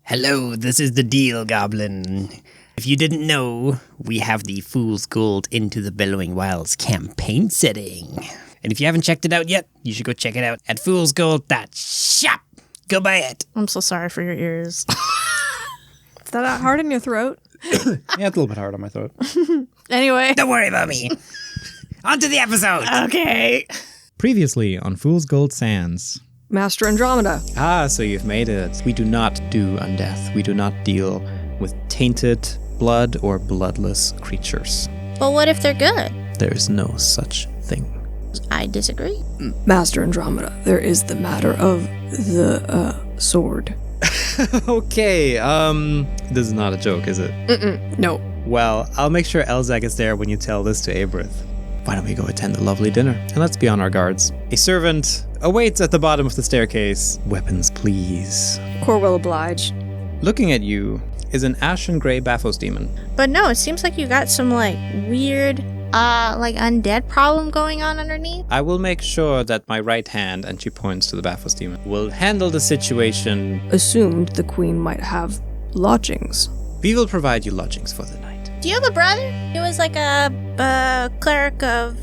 Hello, this is the Deal Goblin. If you didn't know, we have the Fool's Gold Into the Bellowing Wilds campaign setting. And if you haven't checked it out yet, you should go check it out at foolsgold.shop. Go buy it. I'm so sorry for your ears. Is that hard in your throat? Yeah, it's a little bit hard on my throat. Anyway. Don't worry about me. On to the episode. Okay. Previously on Fool's Gold Sands. Master Andromeda. Ah, so you've made it. We do not do undeath. We do not deal with tainted blood or bloodless creatures. Well, what if they're good? There is no such thing. I disagree. Master Andromeda, there is the matter of the sword. Okay, this is not a joke, is it? No. Well, I'll make sure Elzak is there when you tell this to Abrith. Why don't we go attend the lovely dinner? And let's be on our guards. A servant awaits at the bottom of the staircase. Weapons, please. Kore will oblige. Looking at you is an ashen gray Baphos demon. But no, it seems like you got some, weird, undead problem going on underneath. I will make sure that my right hand, and she points to the Baphos demon, will handle the situation. Assumed the queen might have lodgings. We will provide you lodgings for the night. Do you have a brother? He was like a cleric of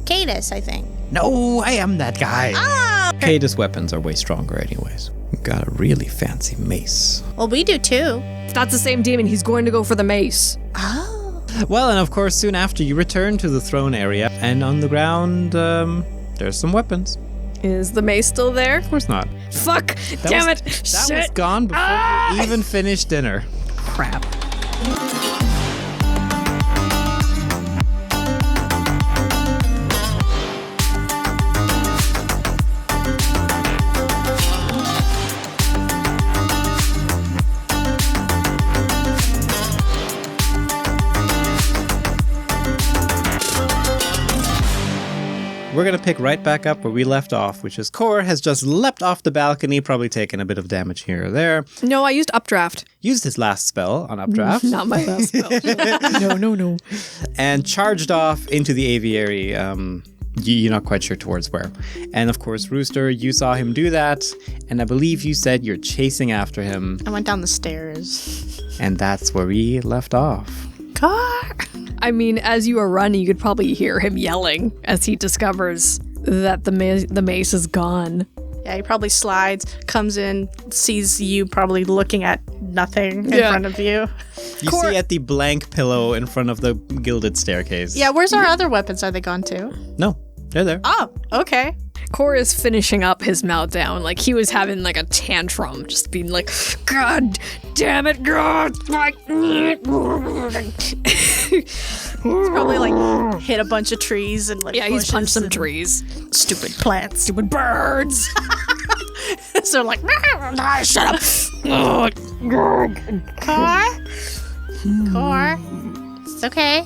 Cadus, I think. No, I am that guy. Oh! Cadus weapons are way stronger anyways. We've got a really fancy mace. Well, we do too. If that's the same demon, he's going to go for the mace. Oh. Well, and of course, soon after you return to the throne area, and on the ground, there's some weapons. Is the mace still there? Of course not. Fuck! Damn it! That was Shit! gone before we even finished dinner. Crap. We're going to pick right back up where we left off, which is Kore has just leapt off the balcony, probably taken a bit of damage here or there. No, I used updraft. Used his last spell on updraft. Not my last spell. No. And charged off into the aviary. You're not quite sure towards where. And of course, Rooster, you saw him do that. And I believe you said you're chasing after him. I went down the stairs. And that's where we left off. Car. I mean, as you are running, you could probably hear him yelling as he discovers that the mace is gone. Yeah, he probably slides, comes in, sees you probably looking at nothing in front of you. You see at the blank pillow in front of the gilded staircase. Yeah, where's our other weapons? Are they gone too? No, they're there. Oh, okay. Kore is finishing up his meltdown. Like, he was having, a tantrum. Just being like, God damn it, God. He's probably, hit a bunch of trees and, Yeah, he's punched some and trees. Stupid plants. Stupid birds. So, shut up. Kore? It's okay.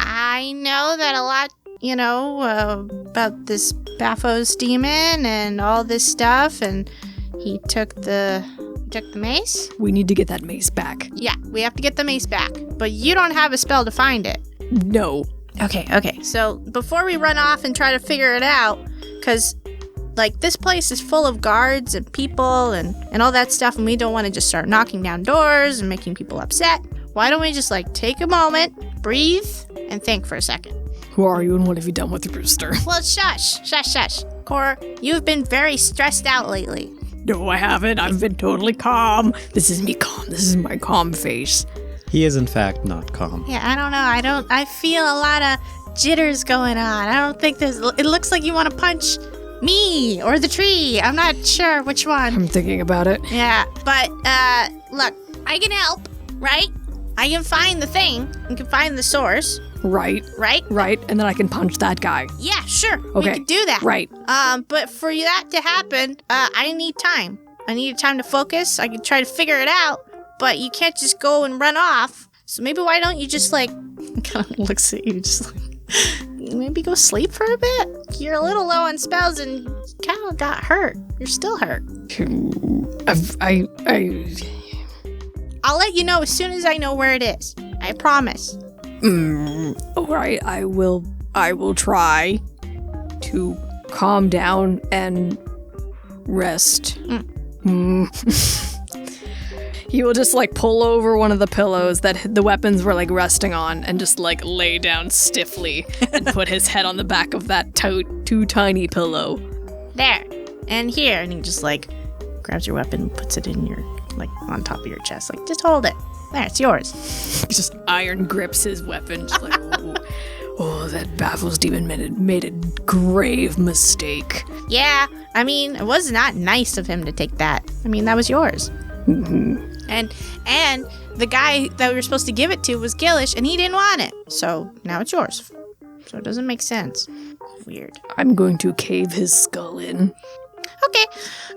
I know that a lot, about this Baphos demon and all this stuff, and he took the mace. We need to get that mace back. Yeah, we have to get the mace back, but you don't have a spell to find it. No. Okay. So before we run off and try to figure it out, because this place is full of guards and people and all that stuff, and we don't want to just start knocking down doors and making people upset. Why don't we just take a moment, breathe, and think for a second? Who are you and what have you done with the rooster? Well, shush. Kore, you've been very stressed out lately. No, I haven't. I've been totally calm. This is me calm. This is my calm face. He is, in fact, not calm. Yeah, I don't know. I feel a lot of jitters going on. I don't think it looks like you want to punch me or the tree. I'm not sure which one. I'm thinking about it. Yeah, but, look, I can help, right? I can find the thing. I can find the source. Right. And then I can punch that guy. Yeah, sure. Okay. We can do that. Right. But for that to happen, I need time. I need time to focus. I can try to figure it out, but you can't just go and run off. So maybe why don't you just kind of looks at you just maybe go sleep for a bit? You're a little low on spells and you kind of got hurt. You're still hurt. I'll let you know as soon as I know where it is. I promise. All right, I will try to calm down and rest. He will just like pull over one of the pillows that the weapons were like resting on and just like lay down stiffly and put his head on the back of that too tiny pillow. There. And here. And he just like grabs your weapon and puts it in your, like, on top of your chest. Like, just hold it. There, it's yours. He just iron grips his weapon, just like, oh, that Baffles demon made a grave mistake. Yeah, I mean, it was not nice of him to take that. I mean, that was yours. Mm-hmm. And the guy that we were supposed to give it to was Gillish, and he didn't want it. So now it's yours. So it doesn't make sense. Weird. I'm going to cave his skull in. Okay.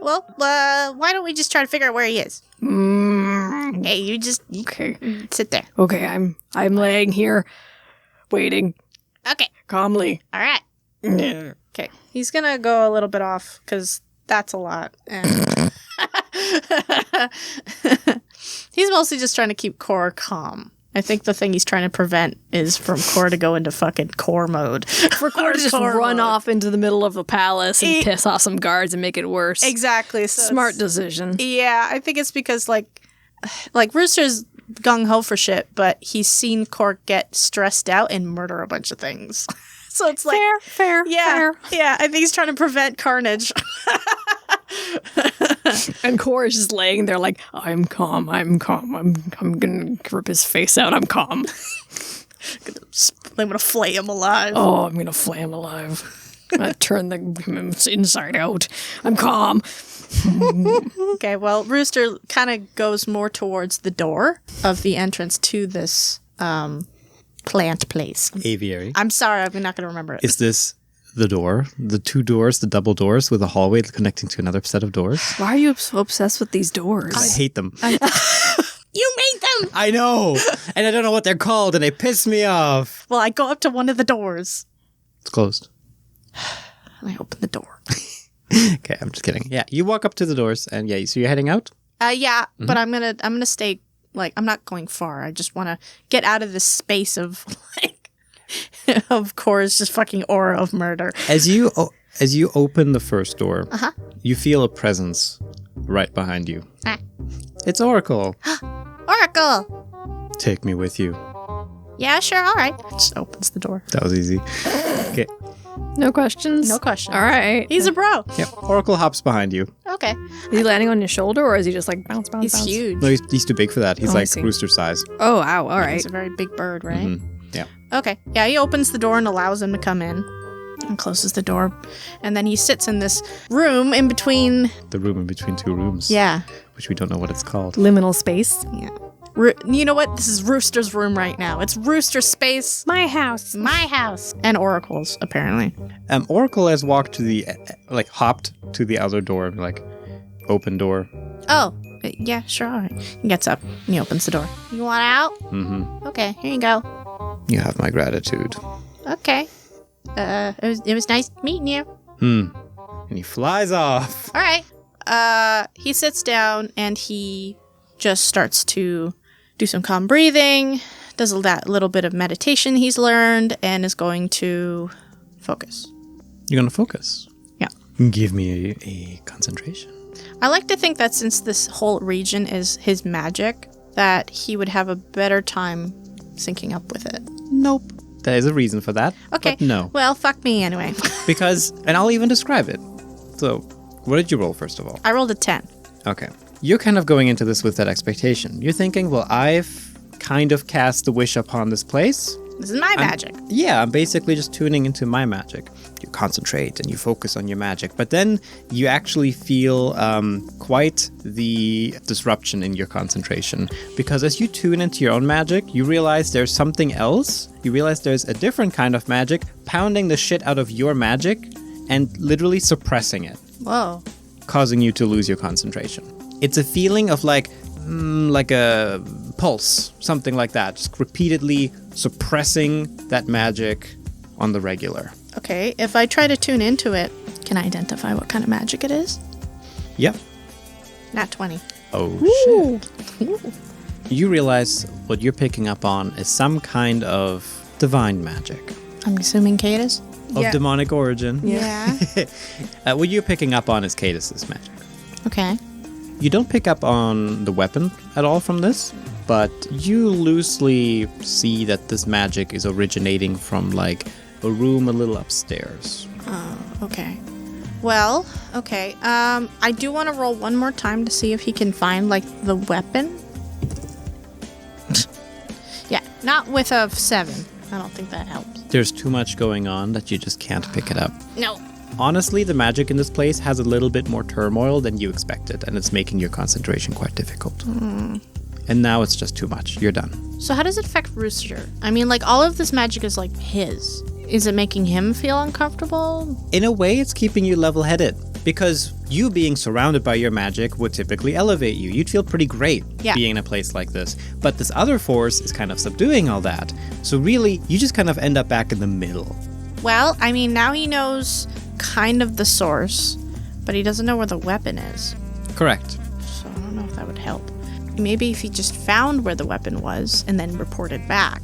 Well, why don't we just try to figure out where he is? Hey, you Okay. sit there. Okay, I'm laying here, waiting Okay. calmly. All right. Okay. He's gonna go a little bit off because that's a lot. And he's mostly just trying to keep Kore calm. I think the thing he's trying to prevent is from Kore to go into fucking Kore mode. For Kore to just run off into the middle of the palace and piss off some guards and make it worse. Exactly. So Smart decision. Yeah, I think it's because like Rooster's gung-ho for shit, but he's seen Kore get stressed out and murder a bunch of things. So it's like Fair. yeah, I think he's trying to prevent carnage. And Kore is just laying there like, I'm calm. I'm gonna rip his face out. I'm calm. I'm gonna flay him alive. Oh, I'm gonna flay him alive. I'm gonna turn the inside out. I'm calm. Okay, well, Rooster kind of goes more towards the door of the entrance to this plant place. Aviary. I'm sorry, I'm not gonna remember it. Is this the door? The two doors, the double doors with a hallway connecting to another set of doors? Why are you so obsessed with these doors? I hate them. You made them! I know! And I don't know what they're called, and they piss me off. Well, I go up to one of the doors. It's closed. And I open the door. Okay, I'm just kidding. Yeah, you walk up to the doors, and yeah, so you're heading out? Yeah, but I'm gonna stay, like, I'm not going far. I just want to get out of this space of, like, of Kore's just fucking aura of murder. As you open the first door, you feel a presence right behind you. Ah. It's Oracle. Oracle! Take me with you. Yeah, sure, all right. Just opens the door. That was easy. Okay. No questions? No questions. All right. He's a bro. Yep. Oracle hops behind you. Okay. Is he landing on your shoulder or is he just like bounce, bounce, He's bounce? huge. No, he's too big for that. He's Oh, I like see. rooster size. Oh, wow. All right. He's a very big bird, right? Yeah. Okay. Yeah, he opens the door and allows him to come in and closes the door. And then he sits in this room in between. The room in between two rooms. Yeah. Which we don't know what it's called. Liminal space. Yeah. You know what? This is Rooster's room right now. It's Rooster space. My house. My house. And Oracle's, apparently. Oracle has walked to the, hopped to the other door, open door. Oh, yeah, sure. All right. He gets up and he opens the door. You want out? Mm-hmm. Okay, here you go. You have my gratitude. Okay. It was nice meeting you. And he flies off. All right. He sits down and he just starts to do some calm breathing, does that little bit of meditation he's learned, and is going to focus. You're going to focus? Yeah. Give me a concentration. I like to think that since this whole region is his magic, that he would have a better time syncing up with it. Nope. There is a reason for that. Okay. But no. Well, fuck me anyway. Because, and I'll even describe it. So, what did you roll, first of all? I rolled a 10. Okay. You're kind of going into this with that expectation. You're thinking, well, I've kind of cast the wish upon this place. This is my magic. Yeah, I'm basically just tuning into my magic. You concentrate and you focus on your magic. But then you actually feel quite the disruption in your concentration. Because as you tune into your own magic, you realize there's something else. You realize there's a different kind of magic pounding the shit out of your magic and literally suppressing it. Whoa. Causing you to lose your concentration. It's a feeling of like a pulse, something like that. Just repeatedly suppressing that magic on the regular. Okay, if I try to tune into it, can I identify what kind of magic it is? Yep. Nat 20. Oh, shit. You realize what you're picking up on is some kind of divine magic. I'm assuming Cadus? Of demonic origin. Yeah. What you're picking up on is Cadus's magic. Okay. You don't pick up on the weapon at all from this, but you loosely see that this magic is originating from, like, a room a little upstairs. Oh, okay. Well, okay. I do want to roll one more time to see if he can find, like, the weapon. Yeah, not with a 7. I don't think that helps. There's too much going on that you just can't pick it up. No. Honestly, the magic in this place has a little bit more turmoil than you expected, and it's making your concentration quite difficult. And now it's just too much. You're done. So how does it affect Rooster? I mean, like, all of this magic is, like, his. Is it making him feel uncomfortable? In a way, it's keeping you level-headed, because you being surrounded by your magic would typically elevate you. You'd feel pretty great being in a place like this. But this other force is kind of subduing all that. So really, you just kind of end up back in the middle. Well, I mean, now he knows kind of the source, but he doesn't know where the weapon is. Correct. So I don't know if that would help. Maybe if he just found where the weapon was and then reported back,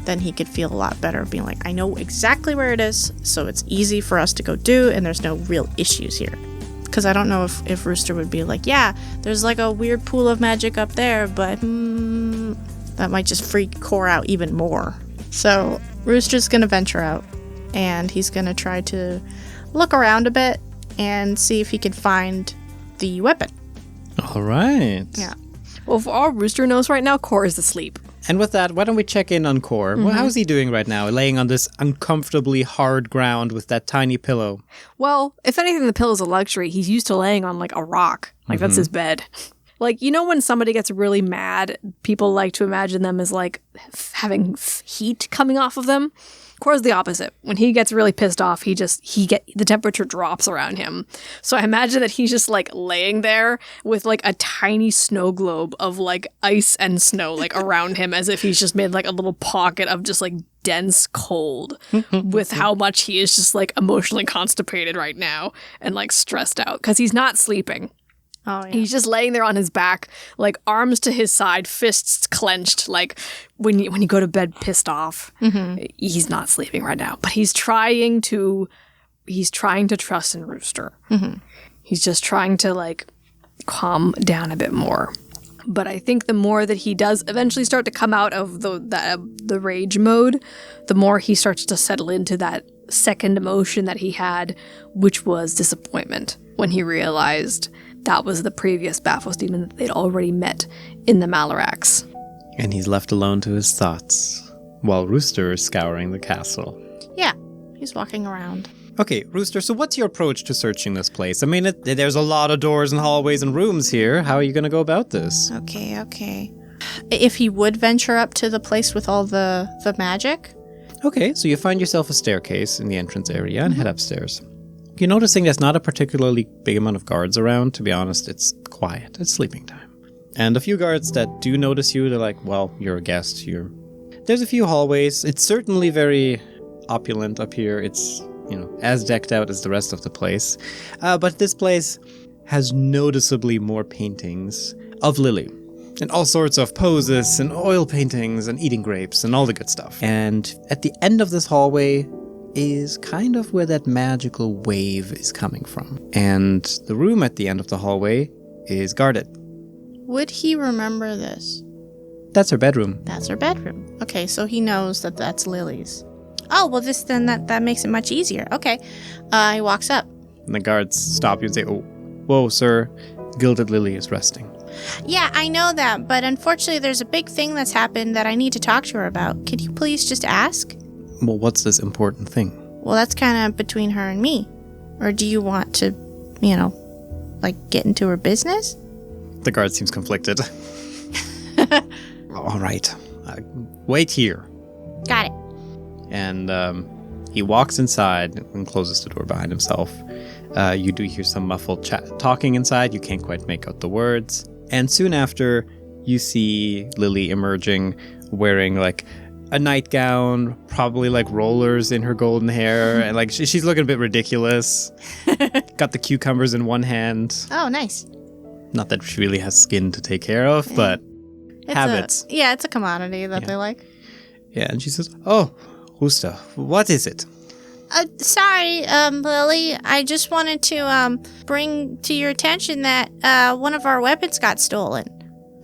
then he could feel a lot better being like, I know exactly where it is, so it's easy for us to go do, and there's no real issues here. Because I don't know if Rooster would be like, yeah, there's like a weird pool of magic up there, but that might just freak Kore out even more. So Rooster's going to venture out, and he's going to try to look around a bit and see if he can find the weapon. All right. Yeah. Well, for all Rooster knows right now, Kore is asleep. And with that, why don't we check in on Kore? Well, how's he doing right now, laying on this uncomfortably hard ground with that tiny pillow? Well, if anything, the pillow's a luxury. He's used to laying on, like, a rock. Like, that's his bed. Like, you know when somebody gets really mad, people like to imagine them as, like, having heat coming off of them? Kore's the opposite. When he gets really pissed off, the temperature drops around him. So I imagine that he's just like laying there with like a tiny snow globe of like ice and snow like around him, as if he's just made like a little pocket of just like dense cold with how much he is just like emotionally constipated right now and like stressed out because he's not sleeping. Oh, yeah. He's just laying there on his back, like arms to his side, fists clenched, like when you go to bed pissed off. He's not sleeping right now, but he's trying to trust in Rooster. He's just trying to like calm down a bit more. But I think the more that he does eventually start to come out of the rage mode, the more he starts to settle into that second emotion that he had, which was disappointment when he realized that was the previous Baphos demon that they'd already met in the Malarax. And he's left alone to his thoughts, while Rooster is scouring the castle. Yeah, he's walking around. Okay, Rooster, so what's your approach to searching this place? I mean, there's a lot of doors and hallways and rooms here. How are you going to go about this? Okay. If he would venture up to the place with all the magic? Okay, so you find yourself a staircase in the entrance area and head upstairs. You're noticing there's not a particularly big amount of guards around. To be honest, it's quiet. It's sleeping time. And a few guards that do notice you, they're like, well, you're a guest. There's a few hallways. It's certainly very opulent up here. It's, as decked out as the rest of the place. But this place has noticeably more paintings of Lily. And all sorts of poses and oil paintings and eating grapes and all the good stuff. And at the end of this hallway is kind of where that magical wave is coming from. And the room at the end of the hallway is guarded. Would he remember this? That's her bedroom. That's her bedroom. Okay, so he knows that that's Lily's. Oh, well, that makes it much easier. Okay. He walks up. And the guards stop you and say, oh, whoa, sir, Gilded Lily is resting. Yeah, I know that, but unfortunately there's a big thing that's happened that I need to talk to her about. Could you please just ask? Well, what's this important thing? Well, that's kind of between her and me. Or do you want to, get into her business? The guard seems conflicted. All right. Wait here. Got it. And he walks inside and closes the door behind himself. You do hear some muffled talking inside. You can't quite make out the words. And soon after, you see Lily emerging wearing like a nightgown, probably like rollers in her golden hair. And like she's looking a bit ridiculous. Got the cucumbers in one hand. Oh, nice. Not that she really has skin to take care of, but habits. It's a commodity that they like. Yeah, and she says, oh, Rooster, what is it? Sorry, Lily. I just wanted to bring to your attention that one of our weapons got stolen.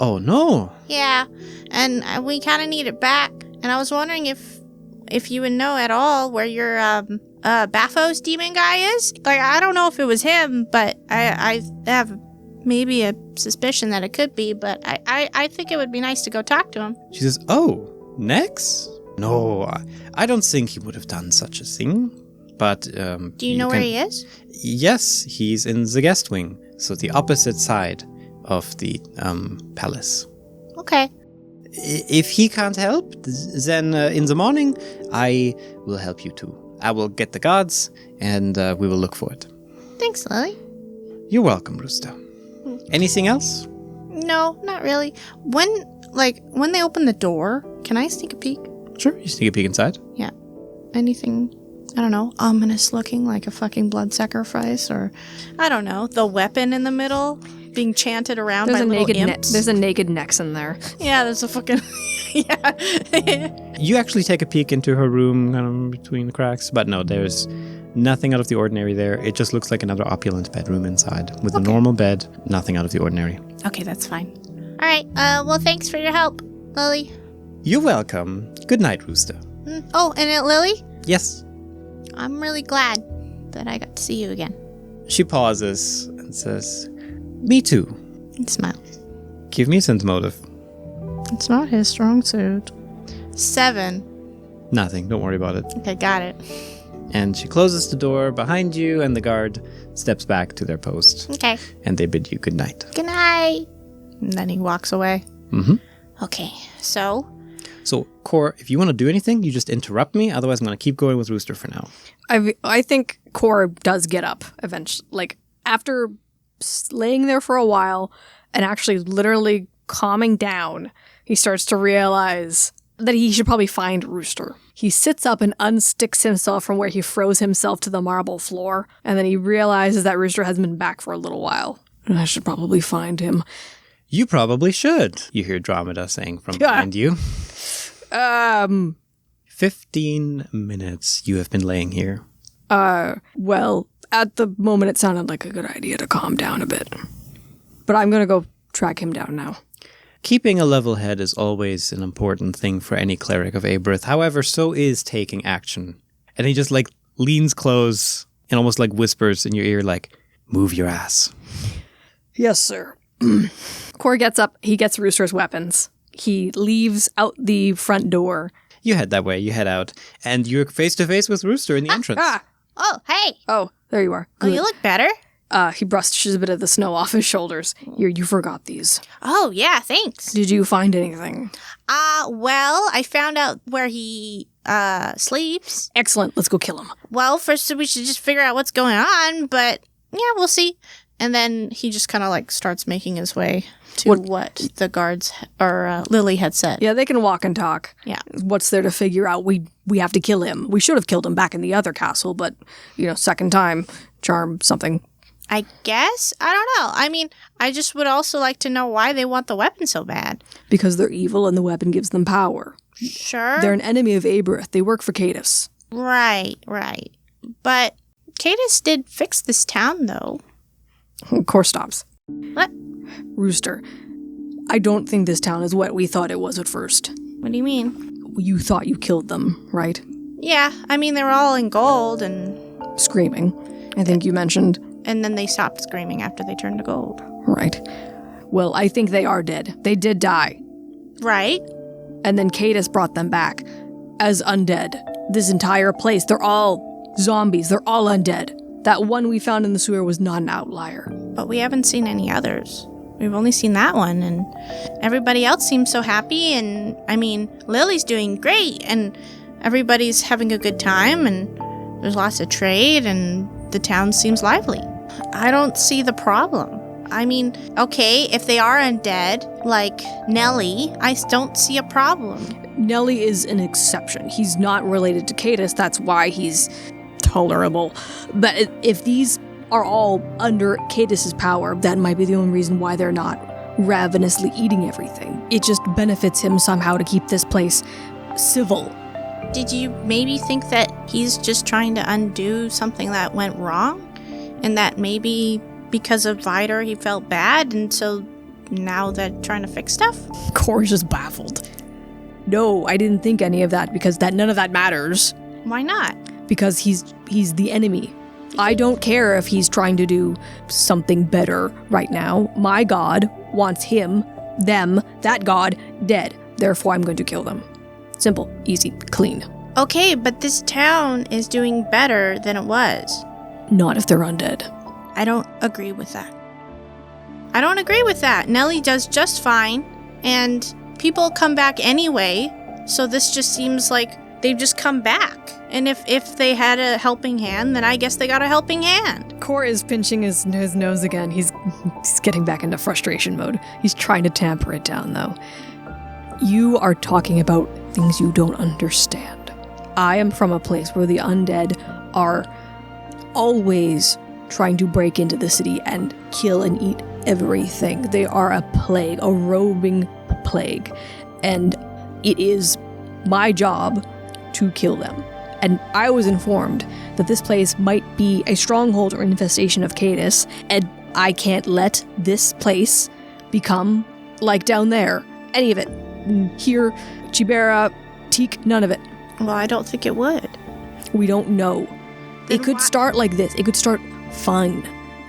Oh, no. Yeah, and we kind of need it back. And I was wondering if you would know at all where your Baphos demon guy is. Like, I don't know if it was him, but I have maybe a suspicion that it could be. But I think it would be nice to go talk to him. She says, oh, Nex? No, I don't think he would have done such a thing. But do you know where he is? Yes, he's in the guest wing, so the opposite side of the palace. Okay. If he can't help, then in the morning, I will help you too. I will get the guards, and we will look for it. Thanks, Lily. You're welcome, Rooster. Anything else? No, not really. When they open the door, can I sneak a peek? Sure, you sneak a peek inside. Yeah. Anything, I don't know, ominous looking, like a fucking blood sacrifice, or, I don't know, the weapon in the middle being chanted around by little imps. There's a naked Nex in there. Yeah, there's a fucking, yeah. You actually take a peek into her room, kind of between the cracks, but no, there's nothing out of the ordinary there. It just looks like another opulent bedroom inside, with a normal bed, nothing out of the ordinary. Okay, that's fine. All right, well, thanks for your help, Lily. You're welcome. Good night, Rooster. Oh, and Lily? Yes. I'm really glad that I got to see you again. She pauses and says, me too. And smiles. Give me a sense motive. It's not his strong suit. 7. Nothing, don't worry about it. Okay, got it. And she closes the door behind you, and the guard steps back to their post. Okay. And they bid you good night. Good night. And then he walks away. Mm-hmm. Okay, so Kore, if you want to do anything, you just interrupt me. Otherwise, I'm going to keep going with Rooster for now. I think Kore does get up eventually. Like, after laying there for a while and actually literally calming down, he starts to realize that he should probably find Rooster. He sits up and unsticks himself from where he froze himself to the marble floor, and then he realizes that Rooster hasn't been back for a little while. I should probably find him. You probably should, you hear Dromeda saying from behind you. 15 minutes you have been laying here. Well, at the moment it sounded like a good idea to calm down a bit. But I'm gonna go track him down now. Keeping a level head is always an important thing for any cleric of Aberth. However, so is taking action. And he just leans close and almost whispers in your ear move your ass. Yes, sir. Kore gets up, he gets Rooster's weapons. He leaves out the front door. You head that way, you head out, and you're face to face with Rooster in the entrance. Oh, hey. Oh, there you are. Good. Oh, you look better. He brushes a bit of the snow off his shoulders. You forgot these. Oh, yeah, thanks. Did you find anything? Well, I found out where he sleeps. Excellent. Let's go kill him. Well, first we should just figure out what's going on, but yeah, we'll see. And then he just kind of starts making his way to what the guards or Lily had said. Yeah, they can walk and talk. Yeah. What's there to figure out? We have to kill him. We should have killed him back in the other castle, but, second time, charm something. I guess? I don't know. I mean, I just would also like to know why they want the weapon so bad. Because they're evil and the weapon gives them power. Sure. They're an enemy of Aberth. They work for Cadis. Right. But Cadis did fix this town, though. Kore stops. What? Rooster, I don't think this town is what we thought it was at first. What do you mean? You thought you killed them, right? Yeah, I mean, they were all in gold and... Screaming, I think you mentioned. And then they stopped screaming after they turned to gold. Right. Well, I think they are dead. They did die. Right. And then Cadis brought them back as undead. This entire place, they're all zombies. They're all undead. That one we found in the sewer was not an outlier. But we haven't seen any others. We've only seen that one, and everybody else seems so happy, and, I mean, Lily's doing great, and everybody's having a good time, and there's lots of trade, and the town seems lively. I don't see the problem. I mean, okay, if they are undead, like Nelly, I don't see a problem. Nelly is an exception. He's not related to Cadis, that's why he's tolerable. But if these are all under Cadis's power, that might be the only reason why they're not ravenously eating everything. It just benefits him somehow to keep this place civil. Did you maybe think that he's just trying to undo something that went wrong? And that maybe because of Vider he felt bad, and so now they're trying to fix stuff? Kore's just baffled. No, I didn't think any of that because none of that matters. Why not? Because he's the enemy. I don't care if he's trying to do something better right now. My god wants that god, dead. Therefore, I'm going to kill them. Simple, easy, clean. Okay, but this town is doing better than it was. Not if they're undead. I don't agree with that. Nellie does just fine, and people come back anyway, so this just seems like they've just come back. And if they had a helping hand, then I guess they got a helping hand. Kore is pinching his nose again. He's getting back into frustration mode. He's trying to tamper it down, though. You are talking about things you don't understand. I am from a place where the undead are always trying to break into the city and kill and eat everything. They are a plague, a roving plague. And it is my job to kill them. And I was informed that this place might be a stronghold or infestation of Cadus, and I can't let this place become like down there. Any of it. Here, Chibera, Teak, none of it. Well, I don't think it would. We don't know. Then It could start like this. It could start fine.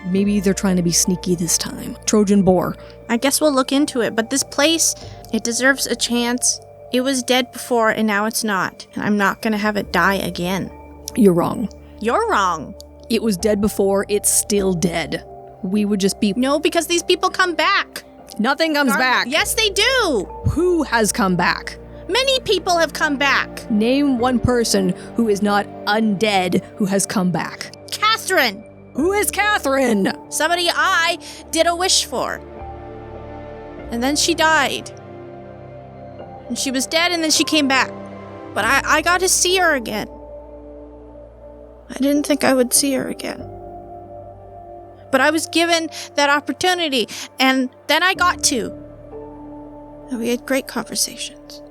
Maybe they're trying to be sneaky this time. Trojan boar. I guess we'll look into it, but this place, it deserves a chance. It was dead before, and now it's not. And I'm not gonna have it die again. You're wrong. You're wrong. It was dead before. It's still dead. We would just be... No, because these people come back. Nothing comes back. Yes, they do. Who has come back? Many people have come back. Name one person who is not undead who has come back. Catherine. Who is Catherine? Somebody I did a wish for. And then she died. And she was dead, and then she came back. But I got to see her again. I didn't think I would see her again. But I was given that opportunity, and then I got to. And we had great conversations.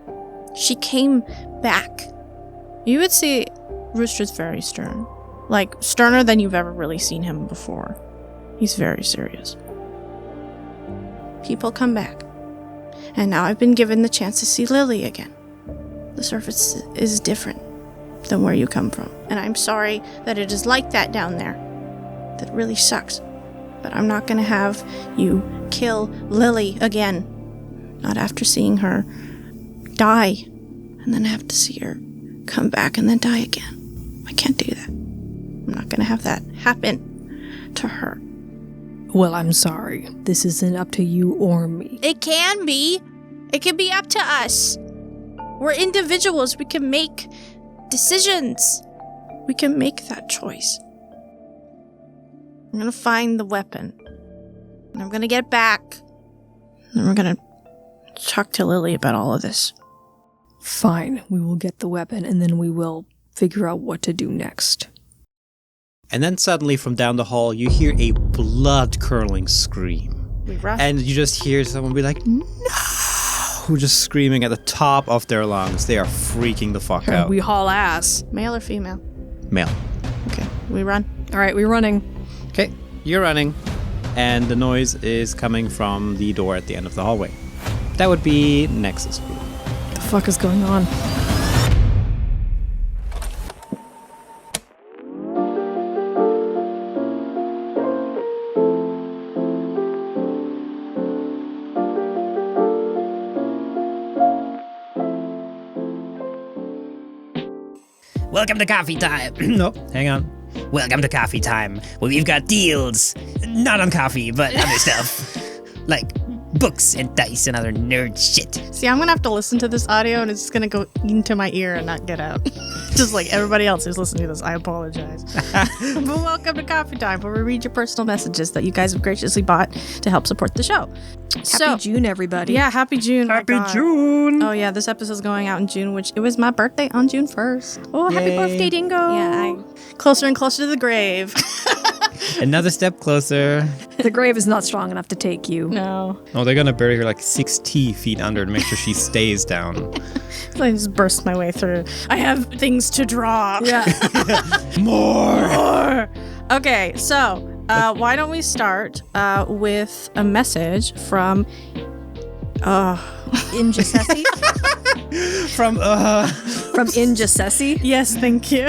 She came back. You would see Rooster's very stern. Like, sterner than you've ever really seen him before. He's very serious. People come back. And now I've been given the chance to see Lily again. The surface is different than where you come from. And I'm sorry that it is like that down there. That really sucks. But I'm not going to have you kill Lily again. Not after seeing her die. And then have to see her come back and then die again. I can't do that. I'm not going to have that happen to her. Well, I'm sorry. This isn't up to you or me. It can be. It can be up to us. We're individuals. We can make decisions. We can make that choice. I'm going to find the weapon. And I'm going to get it back. And we're going to talk to Lily about all of this. Fine. We will get the weapon, and then we will figure out what to do next. And then suddenly from down the hall, you hear a blood-curdling scream. We rush. And you just hear someone be like, no! Who just screaming at the top of their lungs. They are freaking the fuck out. We haul ass. Male or female? Male. Okay, we run. All right, we're running. Okay, you're running. And the noise is coming from the door at the end of the hallway. That would be Nex's group. What the fuck is going on? Welcome to coffee time. No, hang on. Welcome to coffee time, where we've got deals. Not on coffee, but other stuff. Like books and dice and other nerd shit. See, I'm going to have to listen to this audio, and it's just going to go into my ear and not get out. Just like everybody else who's listening to this, I apologize. But welcome to Coffee Time, where we read your personal messages that you guys have graciously bought to help support the show. Happy June, everybody. Yeah, happy June. Happy June! Oh yeah, this episode's going out in June, which it was my birthday on June 1st. Oh, happy Yay. birthday, Dingo. Yeah, closer and closer to the grave. Another step closer. The grave is not strong enough to take you. No. Oh, they're gonna bury her like 60 feet under to make sure she stays down. So I just burst my way through. I have things to draw. Yeah. More! Okay, so why don't we start with a message from Injacessi? From From Injacessi? Yes, thank you.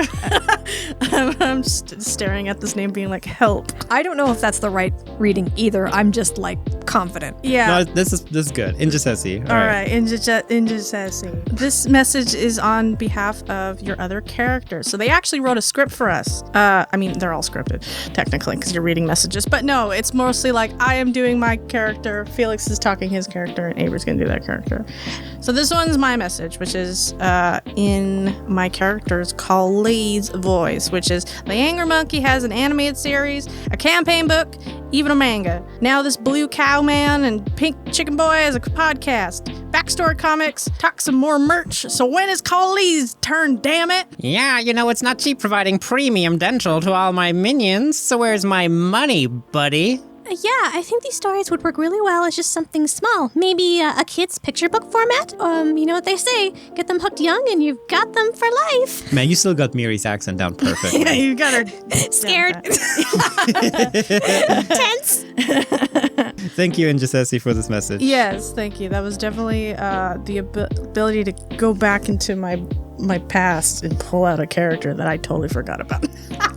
I'm just staring at this name being like, help. I don't know if that's the right reading either. I'm just like confident. Yeah. No, this is good. Injacessi. All right, Injacessi. This message is on behalf of your other characters. So they actually wrote a script for us. I mean, they're all scripted, technically, because you're reading messages. But no, it's mostly like, I am doing my character, Felix is talking his character, and Avery's going to do that character. So this one's my message, which is in my character's colleague's voice, which is, the Angry Monkey has an animated series, a campaign book, even a manga. Now this Blue Cow Man and Pink Chicken Boy has a podcast. Backstory comics, talk some more merch. So when is Colley's turn, damn it? Yeah, you know, it's not cheap providing premium dental to all my minions, so where's my money, buddy? Yeah, I think these stories would work really well as just something small. Maybe a kid's picture book format. You know what they say, get them hooked young and you've got them for life. Man, you still got Miri's accent down perfect. Yeah, you got her Scared. Tense. Thank you, Injacessi, for this message. Yes, thank you. That was definitely the ability to go back into my past and pull out a character that I totally forgot about.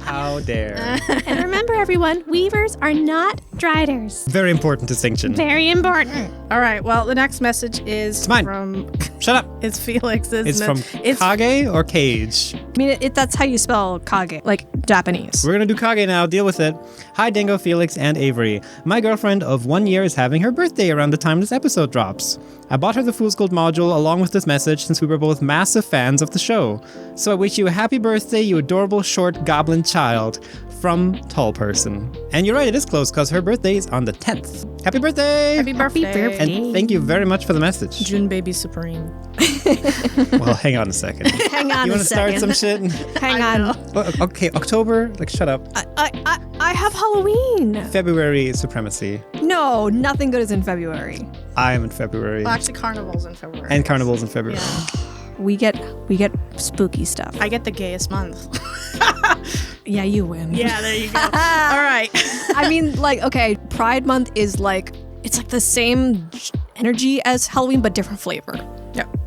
How dare. And remember, everyone, weavers are not driders. Very important distinction. Very important. All right, well, the next message is mine. from... Shut up. It's Felix's. It's from Kage or Cage? I mean, that's how you spell Kage, like Japanese. We're gonna do Kage now. Deal with it. Hi, Dingo, Felix, and Avery. My girlfriend of 1 year is having her birthday around the time this episode drops. I bought her the Fool's Gold module along with this message since we were both massive fans of the show. So I wish you a happy birthday, you adorable short goblin child. From Tall Person. And you're right, it is close because her birthday is on the 10th. Happy birthday! Happy birthday. And thank you very much for the message. June Baby Supreme. Well, hang on a second. Hang on You a want to start second. some shit? Hang on. Okay, October? Like, shut up. I have Halloween. February supremacy. No, nothing good is in February. I am in February. Well, actually, Carnival's in February. And Carnival's in February. Yeah. We get spooky stuff. I get the gayest month. Yeah, you win. Yeah, there you go. All right. I mean, like, okay, Pride Month is like, it's like the same energy as Halloween, but different flavor.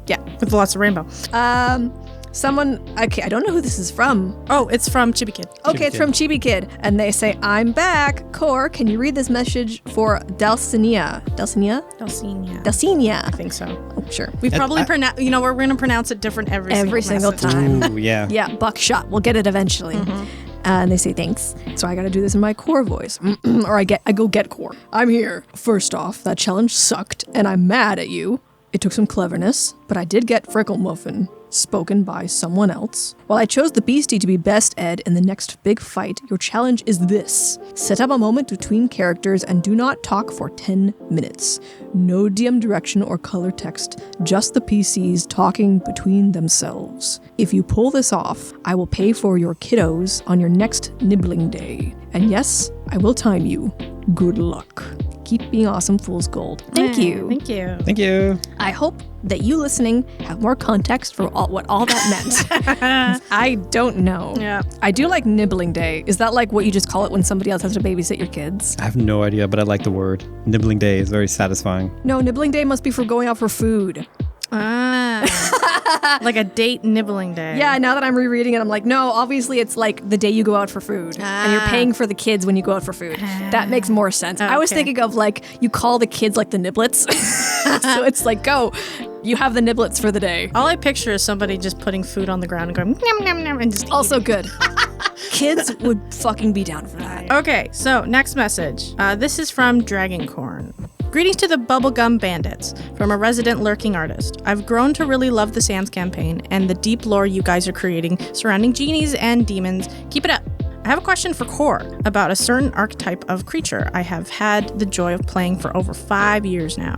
Yeah, with lots of rainbow. Okay, I don't know who this is from. Oh, it's from Chibi Kid. Okay, it's from Chibi Kid. And they say, I'm back. Kore, can you read this message for Dalcinia? Dulcinea. Dalcinia. I think so. Oh, sure. We probably pronounce, we're going to pronounce it different every single message. time. Ooh, yeah. Yeah, buckshot. We'll get it eventually. And they say thanks. So I gotta do this in my Kore voice. Or I go get Kore. I'm here. First off, that challenge sucked, and I'm mad at you. It took some cleverness, but I did get Frickle Muffin, spoken by someone else. While I chose the beastie to be best Ed in the next big fight, your challenge is this. Set up a moment between characters and do not talk for 10 minutes. No DM direction or color text, just the PCs talking between themselves. If you pull this off, I will pay for your kiddos on your next nibbling day. And yes, I will time you. Good luck. Keep being awesome, Fool's Gold. Thank you. Thank you. Thank you. I hope that you listening have more context for what all that meant. I don't know. Yeah. I do like nibbling day. Is that like what you just call it when somebody else has to babysit your kids? I have no idea, but I like the word. Nibbling day is very satisfying. No, nibbling day must be for going out for food. Like a date nibbling day. Yeah, now that I'm rereading it, I'm like, no, obviously it's like the day you go out for food. And you're paying for the kids when you go out for food. That makes more sense. I was Okay. thinking of like, you call the kids like the niblets. So it's like, go, you have the niblets for the day. All I picture is somebody just putting food on the ground and going, nom, nom, nom, and just Also eating. good. Kids would fucking be down for that. Okay, so next message. This is from Dragoncorn. Greetings to the Bubblegum Bandits, from a resident lurking artist. I've grown to really love the Sans campaign and the deep lore you guys are creating surrounding genies and demons. Keep it up. I have a question for Kore about a certain archetype of creature I have had the joy of playing for over 5 years now.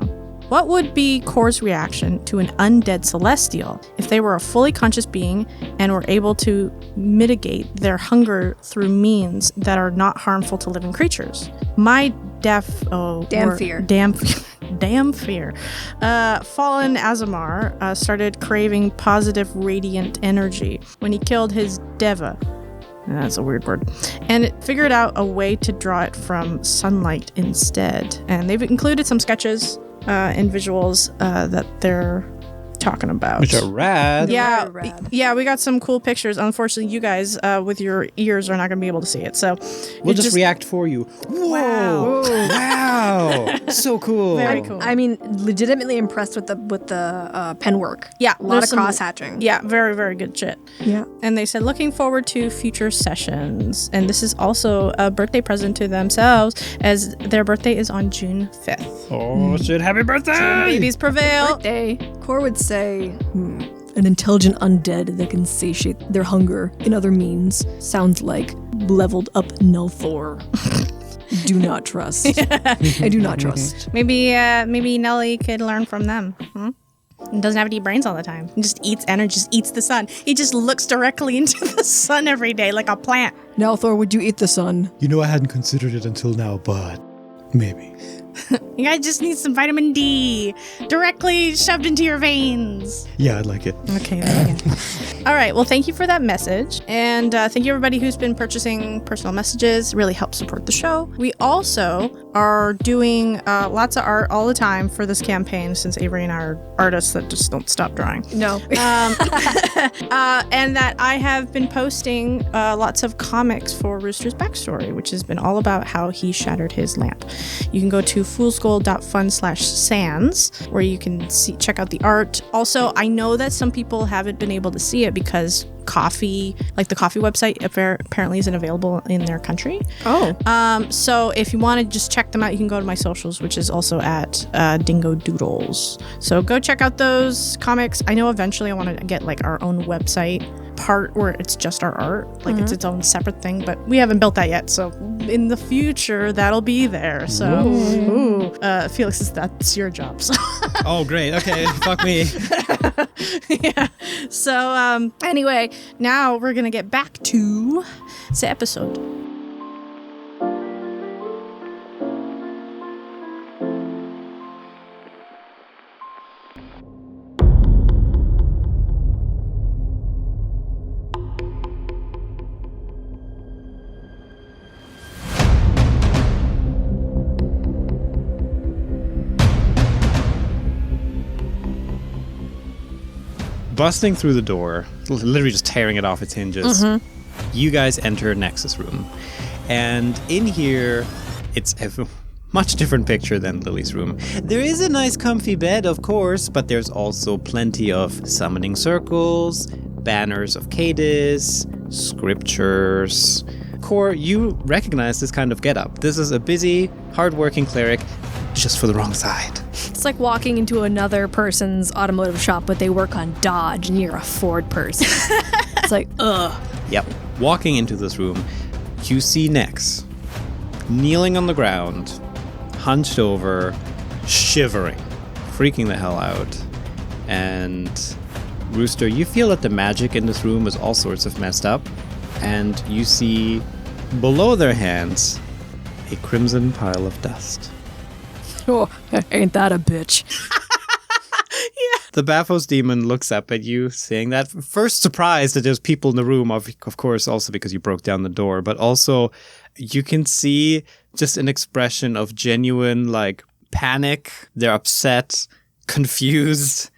What would be Kore's reaction to an undead celestial if they were a fully conscious being and were able to mitigate their hunger through means that are not harmful to living creatures? My damn fear. Fallen Azamar started craving positive radiant energy when he killed his Deva. That's a weird word. And it figured out a way to draw it from sunlight instead. And they've included some sketches and visuals that they're talking about. Which are rad. Yeah, Very rad. yeah, we got some cool pictures. Unfortunately, you guys with your ears are not going to be able to see it. So We'll just react for you. Whoa! Wow! So cool. Very cool. I mean, legitimately impressed with the pen work. Yeah, a lot of there's some- cross hatching. Yeah, very, very good shit. Yeah. And they said, looking forward to future sessions. And this is also a birthday present to themselves, as their birthday is on June 5th. Oh shit! Happy birthday! Babies prevail. Birthday. Core would say, an intelligent undead that can satiate their hunger in other means sounds like leveled up Nelthor. Do not trust. I do not trust. Maybe Nelly could learn from them. He doesn't have to eat brains all the time. He just eats energy, just eats the sun. He just looks directly into the sun every day like a plant. Nelthor, would you eat the sun? You know, I hadn't considered it until now, but maybe. You guys just need some vitamin D directly shoved into your veins. Yeah, I'd like it. Okay, there we go. All right, well, thank you for that message. And thank you, everybody who's been purchasing personal messages. Really helps support the show. We also are doing lots of art all the time for this campaign, since Avery and I are artists that just don't stop drawing. No. And that I have been posting lots of comics for Rooster's backstory, which has been all about how he shattered his lamp. You can go to foolsgold.fun/sans, where you can check out the art. Also, I know that some people haven't been able to see it because coffee, like the coffee website, apparently isn't available in their country. Oh. So if you want to just check them out, you can go to my socials, which is also at Dingo Doodles. So go check out those comics. I know eventually I want to get like our own website part where it's just our art, like it's its own separate thing, but we haven't built that yet. So in the future, that'll be there. So Felix, that's your job. So. Oh, great. Okay, fuck me. Yeah. So anyway, now we're gonna get back to the episode. Busting through the door, literally just tearing it off its hinges, you guys enter Nex's room. And in here, it's a much different picture than Lily's room. There is a nice comfy bed, of course, but there's also plenty of summoning circles, banners of Cadis, scriptures. Kore, you recognize this kind of getup. This is a busy, hardworking cleric, just for the wrong side. It's like walking into another person's automotive shop, but they work on Dodge and you're a Ford person. It's like, ugh. Yep. Walking into this room, you see Nex kneeling on the ground, hunched over, shivering, freaking the hell out. And Rooster, you feel that the magic in this room is all sorts of messed up, and you see below their hands a crimson pile of dust. Oh, ain't that a bitch? The Baphos demon looks up at you, saying that, first surprised that there's people in the room, of course, also because you broke down the door, but also you can see just an expression of genuine, like, panic. They're upset, confused,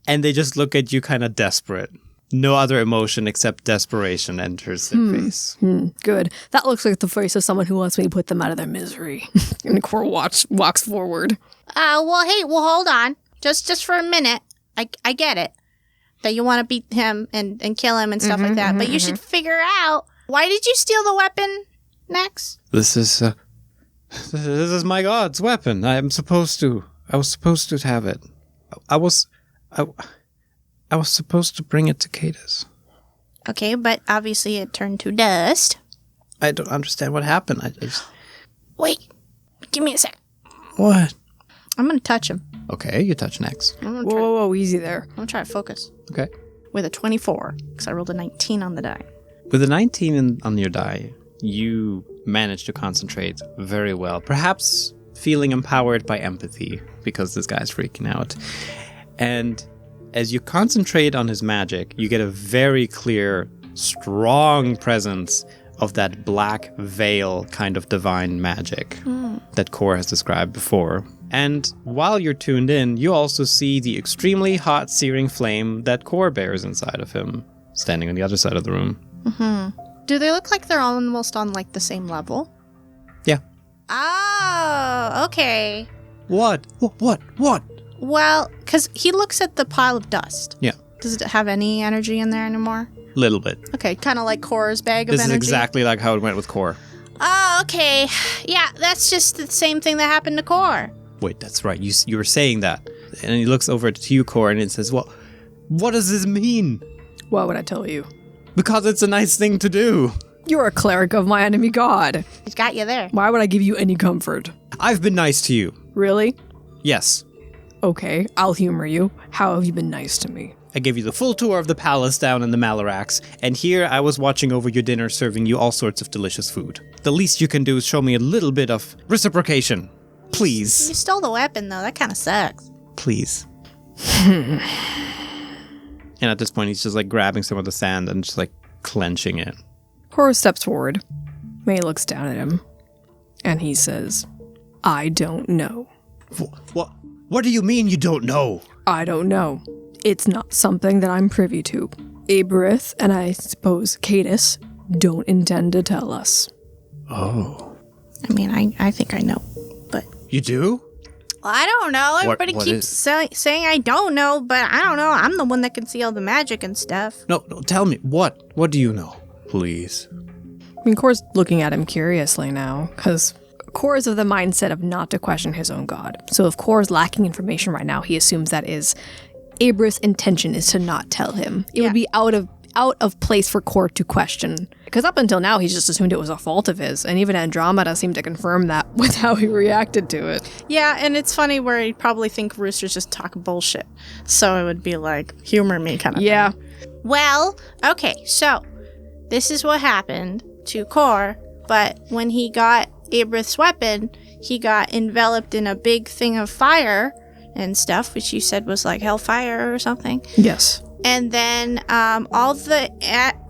and they just look at you kind of desperate. No other emotion except desperation enters their face. Good. That looks like the face of someone who wants me to put them out of their misery. And Core walks forward. Well, hold on. Just for a minute. I get it. That you want to beat him and kill him and stuff like that. But you should figure out, why did you steal the weapon, Nex? This is my god's weapon. I was supposed to have it. I was supposed to bring it to Cadis. Okay, but obviously it turned to dust. I don't understand what happened. Wait, give me a sec. What? I'm going to touch him. Okay, you touch Nex. I'm going Whoa, easy there. to try to focus. Okay. With a 24, because I rolled a 19 on the die. With a 19 on your die, you manage to concentrate very well. Perhaps feeling empowered by empathy, because this guy's freaking out. And as you concentrate on his magic, you get a very clear, strong presence of that black veil kind of divine magic that Kore has described before. And while you're tuned in, you also see the extremely hot, searing flame that Kore bears inside of him, standing on the other side of the room. Do they look like they're almost on like the same level? Yeah. Oh, okay. What? What? Well, because he looks at the pile of dust. Yeah. Does it have any energy in there anymore? Little bit. Okay, kind of like Kore's bag of This energy. is exactly like how it went with Kore. Oh, okay. Yeah, that's just the same thing that happened to Kore. Wait, that's right. You were saying that. And he looks over to you, Kore, and it says, well, what does this mean? Why would I tell you? Because it's a nice thing to do. You're a cleric of my enemy god. He's got you there. Why would I give you any comfort? I've been nice to you. Really? Yes. Okay, I'll humor you. How have you been nice to me? I gave you the full tour of the palace down in the Malarax, and here I was watching over your dinner, serving you all sorts of delicious food. The least you can do is show me a little bit of reciprocation. Please. You stole the weapon, though. That kind of sucks. Please. And at this point, he's just like grabbing some of the sand and just like clenching it. Kore steps forward. May looks down at him, and he says, I don't know. What do you mean you don't know? I don't know. It's not something that I'm privy to. Aberith and I suppose Cadis don't intend to tell us. Oh. I mean, I think I know, but... You do? Well, I don't know. Everybody what keeps saying I don't know, but I don't know. I'm the one that can see all the magic and stuff. No, tell me. What do you know? Please. I mean, Kore's looking at him curiously now, because Kore is of the mindset of not to question his own god. So if Kore's lacking information right now, he assumes that is Aberith's intention is to not tell him. It would be out of place for Kore to question. Because up until now, he's just assumed it was a fault of his. And even Andromeda seemed to confirm that with how he reacted to it. Yeah, and it's funny where he'd probably think Rooster's just talking bullshit. So it would be like, humor me kind of Yeah. thing. Well, okay, so this is what happened to Kore, but when he got Aberith's weapon, he got enveloped in a big thing of fire and stuff, which you said was like hellfire or something. Yes. And then all the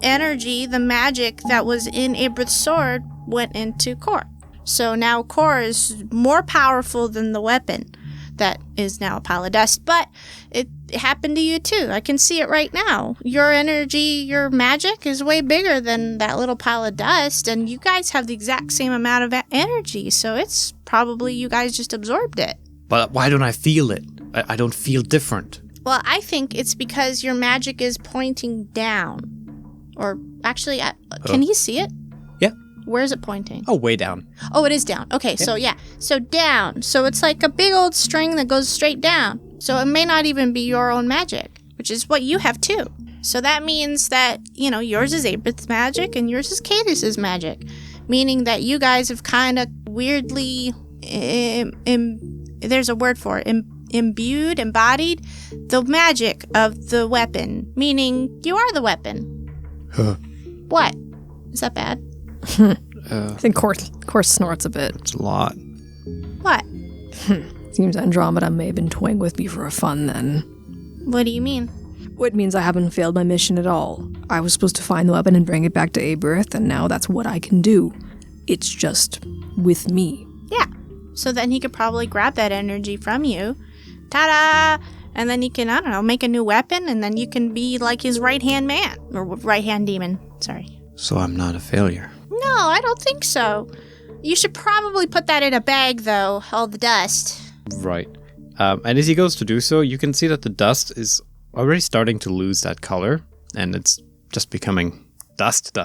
energy, the magic that was in Aberith's sword went into Kore. So now Kore is more powerful than the weapon that is now a pile of dust. But it happened to you too. I can see it right now. Your energy, your magic is way bigger than that little pile of dust. And you guys have the exact same amount of energy. So it's probably you guys just absorbed it. But why don't I feel it? I don't feel different. Well, I think it's because your magic is pointing down. Or actually, can he see it? Yeah. Where is it pointing? Oh, way down. Oh, it is down. Okay, so yeah. So down. So it's like a big old string that goes straight down. So it may not even be your own magic, which is what you have too. So that means that, yours is Aberith's magic and yours is Cadis's magic. Meaning that you guys have kind of weirdly, there's a word for it, embodied the magic of the weapon. Meaning you are the weapon. Huh. What? Is that bad? I think Kore snorts a bit. It's a lot. What? Seems Andromeda may have been toying with me for a fun then. What do you mean? It means I haven't failed my mission at all. I was supposed to find the weapon and bring it back to Aberith, and now that's what I can do. It's just with me. Yeah. So then he could probably grab that energy from you. Ta-da! And then he can, I don't know, make a new weapon, and then you can be like his right-hand man. Or right-hand demon. Sorry. So I'm not a failure. No, I don't think so. You should probably put that in a bag, though. All the dust. Right. And as he goes to do so, you can see that the dust is already starting to lose that color, and it's just becoming dust.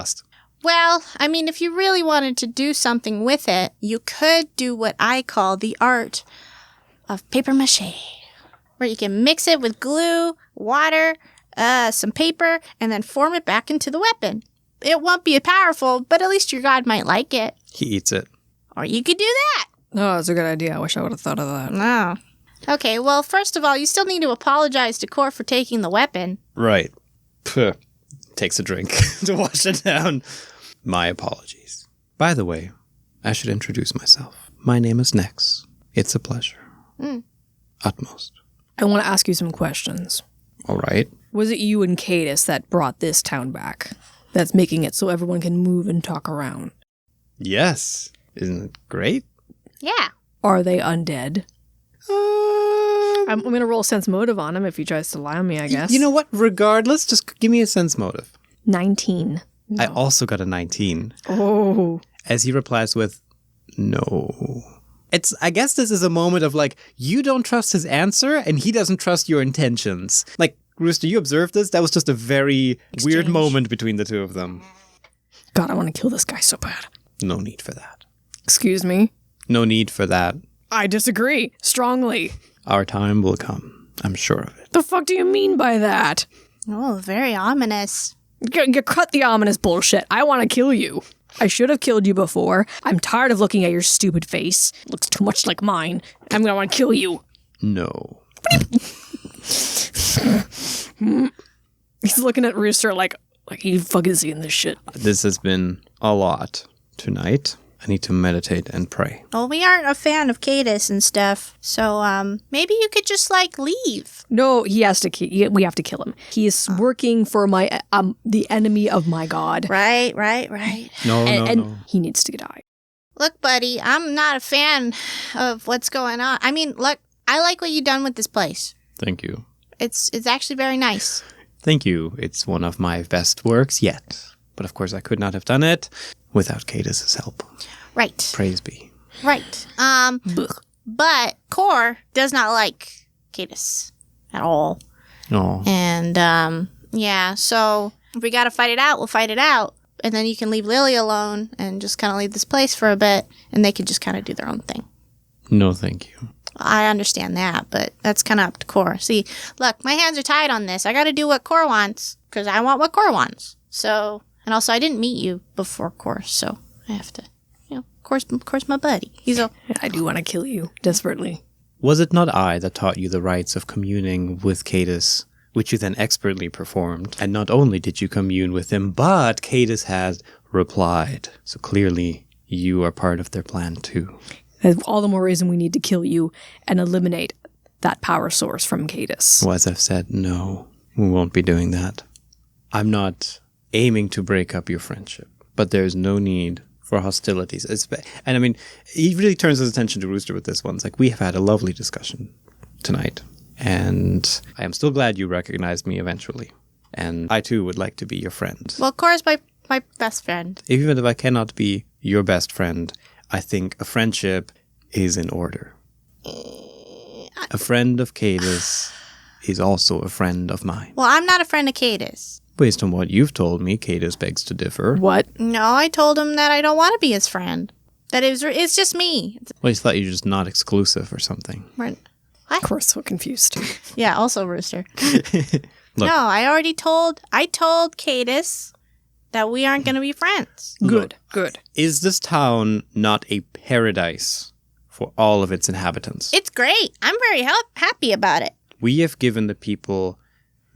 Well, I mean, if you really wanted to do something with it, you could do what I call the art of paper mache, where you can mix it with glue, water, some paper, and then form it back into the weapon. It won't be powerful, but at least your god might like it. He eats it. Or you could do that. Oh, that's a good idea. I wish I would have thought of that. No. Okay, well, first of all, you still need to apologize to Kore for taking the weapon. Right. Puh. Takes a drink to wash it down. My apologies. By the way, I should introduce myself. My name is Nex. It's a pleasure. Utmost. I want to ask you some questions. All right. Was it you and Cadis that brought this town back? That's making it so everyone can move and talk around. Yes. Isn't it great? Yeah. Are they undead? I'm going to roll sense motive on him if he tries to lie on me, I guess. You know what? Regardless, just give me a sense motive. 19. I also got a 19. Oh. As he replies with, no. I guess this is a moment of like, you don't trust his answer and he doesn't trust your intentions. Like, Rooster, you observed this? That was just a very weird moment between the two of them. God, I want to kill this guy so bad. No need for that. Excuse me? No need for that. I disagree. Strongly. Our time will come. I'm sure of it. The fuck do you mean by that? Oh, very ominous. You cut the ominous bullshit. I want to kill you. I should have killed you before. I'm tired of looking at your stupid face. It looks too much like mine. I'm going to want to kill you. No. He's looking at Rooster like he fucking seeing this shit. This has been a lot tonight. I need to meditate and pray. Well, we aren't a fan of Cadis and stuff, so maybe you could just, like, leave. No, he has to. We have to kill him. He is working for my the enemy of my god. Right. No, and he needs to die. Look, buddy, I'm not a fan of what's going on. I mean, look, I like what you've done with this place. Thank you. It's actually very nice. Thank you. It's one of my best works yet. But of course, I could not have done it without Cadis's help. Right. Praise be. Right. But Kore does not like Cadis at all. Oh. And, yeah, so if we gotta fight it out, we'll fight it out. And then you can leave Lily alone and just kind of leave this place for a bit, and they can just kind of do their own thing. No, thank you. I understand that, but that's kind of up to Kore. See, look, my hands are tied on this. I gotta do what Kore wants, because I want what Kore wants. So, and also I didn't meet you before Kore, so I have to, Kore's my buddy. I do want to kill you, desperately. Was it not I that taught you the rites of communing with Cadis, which you then expertly performed? And not only did you commune with him, but Cadis has replied. So clearly, you are part of their plan too. That's all the more reason we need to kill you and eliminate that power source from Cadis. Well, as I've said, no, we won't be doing that. I'm not aiming to break up your friendship, but there's no need for hostilities. And I mean, he really turns his attention to Rooster with this one. It's like, we have had a lovely discussion tonight, and I am still glad you recognized me eventually. And I too would like to be your friend. Well, Kore's my best friend. Even if I cannot be your best friend, I think a friendship is in order. A friend of Cadis is also a friend of mine. Well, I'm not a friend of Cadis. Based on what you've told me, Cadis begs to differ. What? No, I told him that I don't want to be his friend. That it's just me. Well, I thought you were just not exclusive or something. What? Of course, so confused. Yeah, also Rooster. Look. No, I told Cadis that we aren't going to be friends. Good. Is this town not a paradise for all of its inhabitants? It's great. I'm very happy about it. We have given the people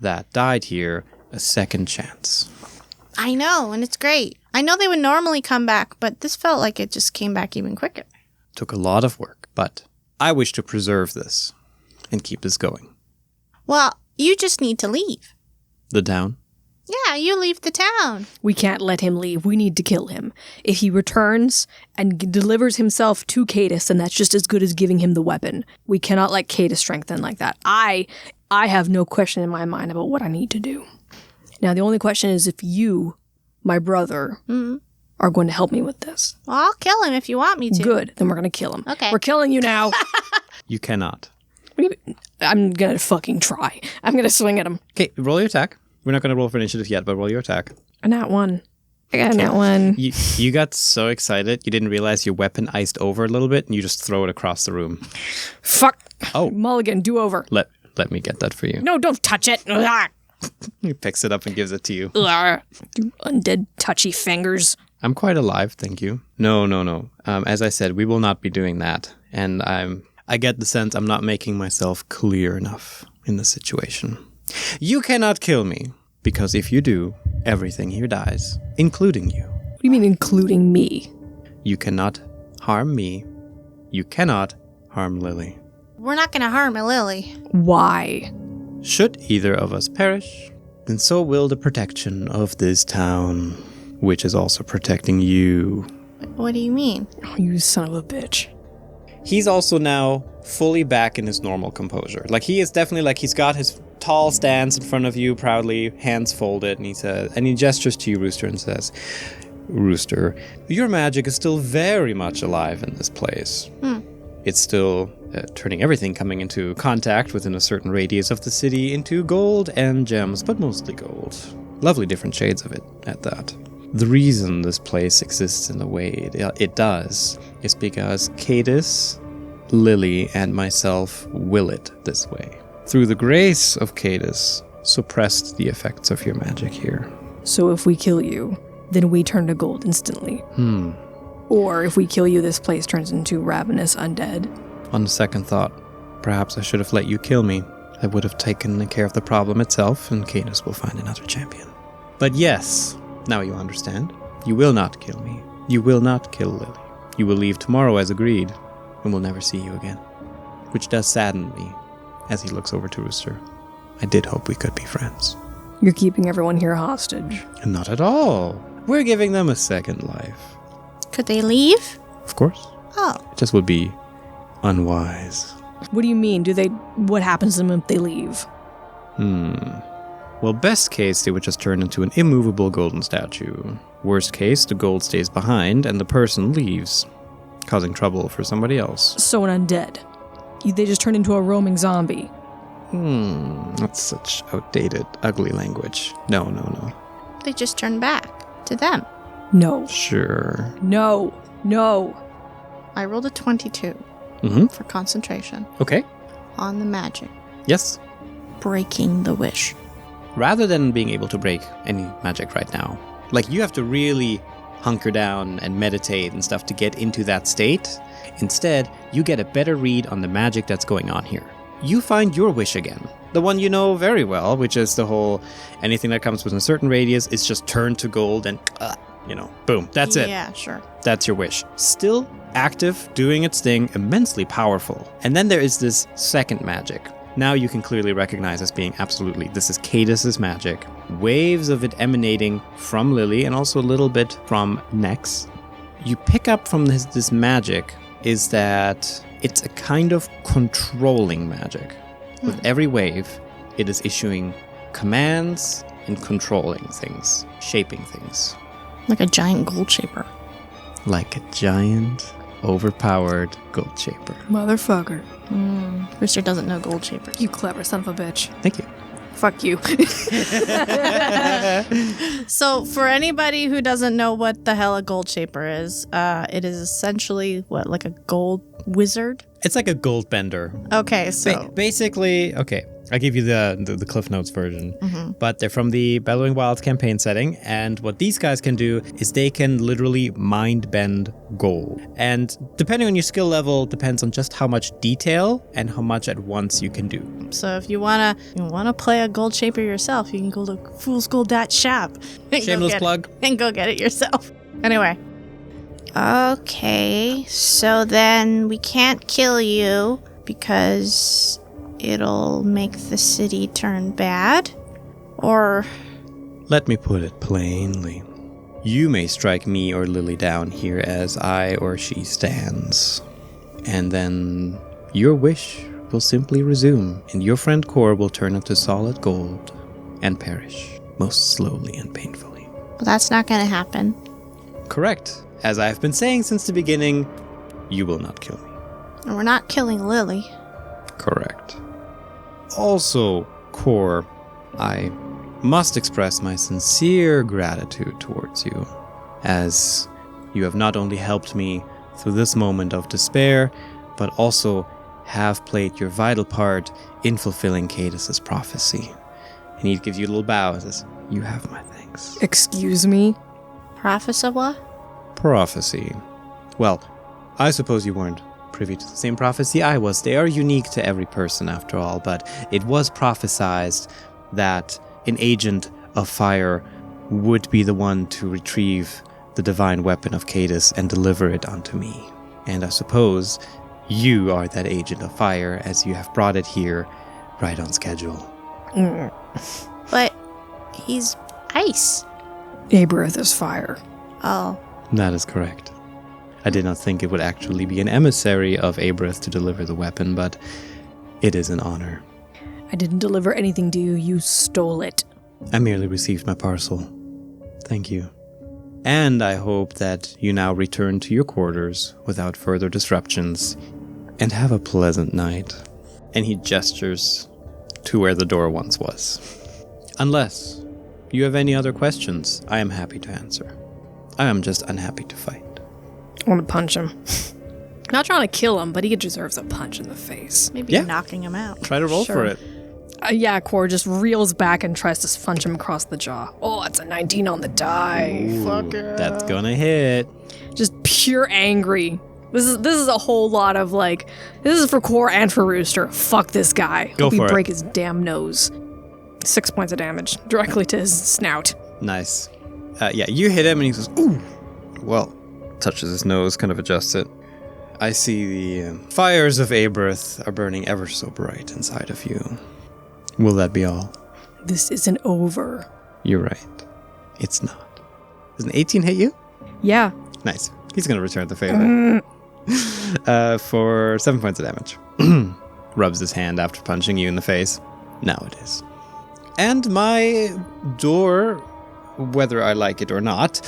that died here a second chance. I know, and it's great. I know they would normally come back, but this felt like it just came back even quicker. Took a lot of work, but I wish to preserve this and keep this going. Well, you just need to leave. The town? Yeah, you leave the town. We can't let him leave. We need to kill him. If he returns and delivers himself to Cadis, then that's just as good as giving him the weapon. We cannot let Cadis strengthen like that. I have no question in my mind about what I need to do. Now, the only question is if you, my brother, are going to help me with this. Well, I'll kill him if you want me to. Good. Then we're going to kill him. Okay. We're killing you now. You cannot. I'm going to fucking try. I'm going to swing at him. Okay, roll your attack. We're not going to roll for initiative yet, but roll your attack. A nat one. I got a nat one. You got so excited, you didn't realize your weapon iced over a little bit, and you just throw it across the room. Fuck. Oh. Mulligan, do over. Let me get that for you. No, don't touch it. He picks it up and gives it to you. You undead touchy fingers. I'm quite alive, thank you. No. As I said, we will not be doing that. And I get the sense I'm not making myself clear enough in the situation. You cannot kill me, because if you do, everything here dies, including you. What do you mean, including me? You cannot harm me. You cannot harm Lily. We're not gonna harm Lily. Why? Should either of us perish, then so will the protection of this town, which is also protecting you. What do you mean? Oh, you son of a bitch. He's also now fully back in his normal composure. Like, he is definitely, like, he's got his tall stance in front of you, proudly, hands folded, and he gestures to you, Rooster, and says, Rooster, your magic is still very much alive in this place. It's still turning everything coming into contact within a certain radius of the city into gold and gems, but mostly gold. Lovely different shades of it at that. The reason this place exists in the way it does is because Cadis, Lily, and myself will it this way. Through the grace of Cadis, suppressed the effects of your magic here. So if we kill you, then we turn to gold instantly. Or if we kill you, this place turns into ravenous undead. On second thought, perhaps I should have let you kill me. I would have taken care of the problem itself, and Cadis will find another champion. But yes, now you understand. You will not kill me. You will not kill Lily. You will leave tomorrow as agreed, and we'll never see you again. Which does sadden me, as he looks over to Rooster. I did hope we could be friends. You're keeping everyone here hostage. Not at all. We're giving them a second life. Could they leave? Of course. Oh. It just would be unwise. What do you mean? What happens to them if they leave? Well, best case, they would just turn into an immovable golden statue. Worst case, the gold stays behind and the person leaves, causing trouble for somebody else. So an undead. They just turn into a roaming zombie. That's such outdated, ugly language. No. They just turn back to them. No. Sure. No. I rolled a 22 for concentration Okay. on the magic. Yes. Breaking the wish. Rather than being able to break any magic right now, like, you have to really hunker down and meditate and stuff to get into that state. Instead, you get a better read on the magic that's going on here. You find your wish again. The one you know very well, which is the whole, anything that comes within a certain radius is just turned to gold and, boom, that's it. Yeah, sure. That's your wish. Still active, doing its thing, immensely powerful. And then there is this second magic. Now you can clearly recognize as being absolutely, this is Cadis's magic. Waves of it emanating from Lily and also a little bit from Nex. You pick up from this magic is that it's a kind of controlling magic. With every wave, it is issuing commands and controlling things, shaping things. Like a giant gold shaper. Like a giant, overpowered gold shaper. Motherfucker. Rooster doesn't know gold shapers. You clever son of a bitch. Thank you. Fuck you. So, for anybody who doesn't know what the hell a gold shaper is, it is essentially, like a gold wizard? It's like a gold bender. Okay, so... Basically, okay, I'll give you the Cliff Notes version. But they're from the Bellowing Wilds campaign setting, and what these guys can do is they can literally mind bend gold. And depending on your skill level, depends on just how much detail and how much at once you can do. So if you wanna play a gold shaper yourself, you can go to foolsgold.shop. Shameless plug. And go get it yourself. Anyway. Okay, so then we can't kill you because it'll make the city turn bad? Or... Let me put it plainly. You may strike me or Lily down here as I or she stands. And then your wish will simply resume, and your friend Kore will turn into solid gold and perish, most slowly and painfully. Well, that's not gonna happen. Correct. As I've been saying since the beginning, you will not kill me. And we're not killing Lily. Correct. Also, Kore, I must express my sincere gratitude towards you, as you have not only helped me through this moment of despair, but also have played your vital part in fulfilling Cadis's prophecy. And he gives you a little bow and says, you have my thanks. Excuse me? Prophecy what? Prophecy. Well, I suppose you weren't privy to the same prophecy I was. They are unique to every person, after all, but it was prophesized that an agent of fire would be the one to retrieve the divine weapon of Cadus and deliver it unto me. And I suppose you are that agent of fire, as you have brought it here right on schedule. But he's ice. Aberth is fire. Oh. That is correct. I did not think it would actually be an emissary of Aberth to deliver the weapon, but it is an honor. I didn't deliver anything to you. You stole it. I merely received my parcel. Thank you. And I hope that you now return to your quarters without further disruptions and have a pleasant night. And he gestures to where the door once was. Unless you have any other questions, I am happy to answer. I am just unhappy to fight. I want to punch him. Not trying to kill him, but he deserves a punch in the face. Maybe Yeah. knocking him out. Try to roll Sure. for it. Yeah, Kore just reels back and tries to punch him across the jaw. Oh, it's a 19 on the die. Ooh, that's gonna hit. Just pure angry. This is a whole lot of like, this is for Kore and for Rooster. Fuck this guy. Go Hope for he it. break his damn nose. 6 points of damage directly to his snout. Nice. Yeah, you hit him and he says, ooh. Well, touches his nose, kind of adjusts it. I see the fires of Aberth are burning ever so bright inside of you. Will that be all? This isn't over. You're right. It's not. Does an 18 hit you? Yeah. Nice. He's going to return the favor. For 7 points of damage. Rubs his hand after punching you in the face. Now it is. And my door, whether I like it or not,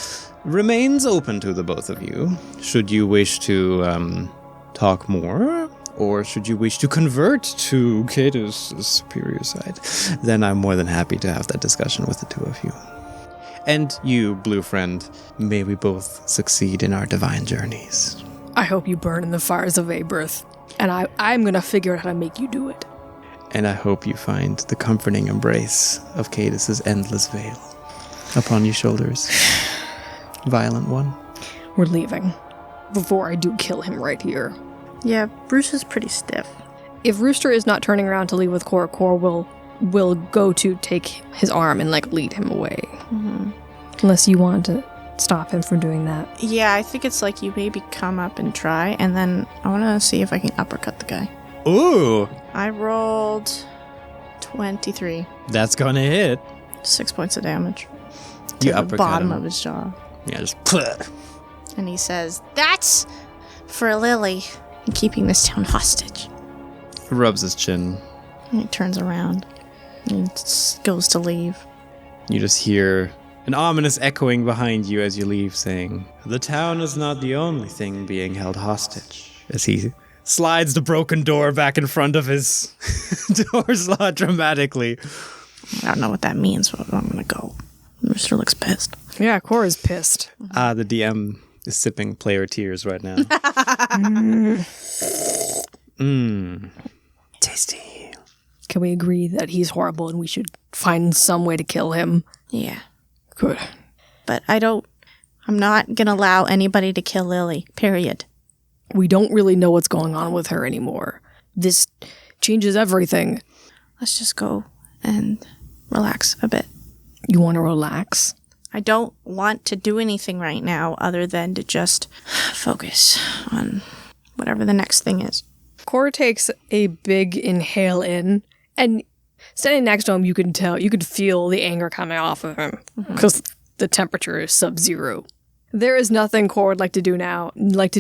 remains open to the both of you. Should you wish to talk more, or should you wish to convert to Cadus' superior side, then I'm more than happy to have that discussion with the two of you. And you, blue friend, may we both succeed in our divine journeys. I hope you burn in the fires of Aberth. And I'm going to figure out how to make you do it. And I hope you find the comforting embrace of Cadus' endless veil upon your shoulders. Violent one. We're leaving. Before I do kill him right here. Yeah, Bruce is pretty stiff. If Rooster is not turning around to leave with Kore, Kore will go to take his arm and like lead him away. Mm-hmm. Unless you want to stop him from doing that. Yeah, I think it's like you maybe come up and try, and then I want to see if I can uppercut the guy. Ooh! I rolled 23. That's gonna hit. 6 points of damage. You To the uppercut bottom him. of his jaw. Yeah, just And he says, "That's for Lily and keeping this town hostage." rubs his chin. And he turns around and goes to leave. You just hear an ominous echoing behind you as you leave saying, "The town is not the only thing being held hostage," as he slides the broken door back in front of his door slot dramatically. I don't know what that means, but I'm going to go. Rooster looks pissed. Yeah, Kore is pissed. The DM is sipping player tears right now. Tasty. Can we agree that he's horrible and we should find some way to kill him? Yeah. Good. But I'm not going to allow anybody to kill Lily, period. We don't really know what's going on with her anymore. This changes everything. Let's just go and relax a bit. You want to relax? I don't want to do anything right now other than to just focus on whatever the next thing is. Kore takes a big inhale in, and standing next to him, you could feel the anger coming off of him because the temperature is sub-zero. There is nothing Kore would like to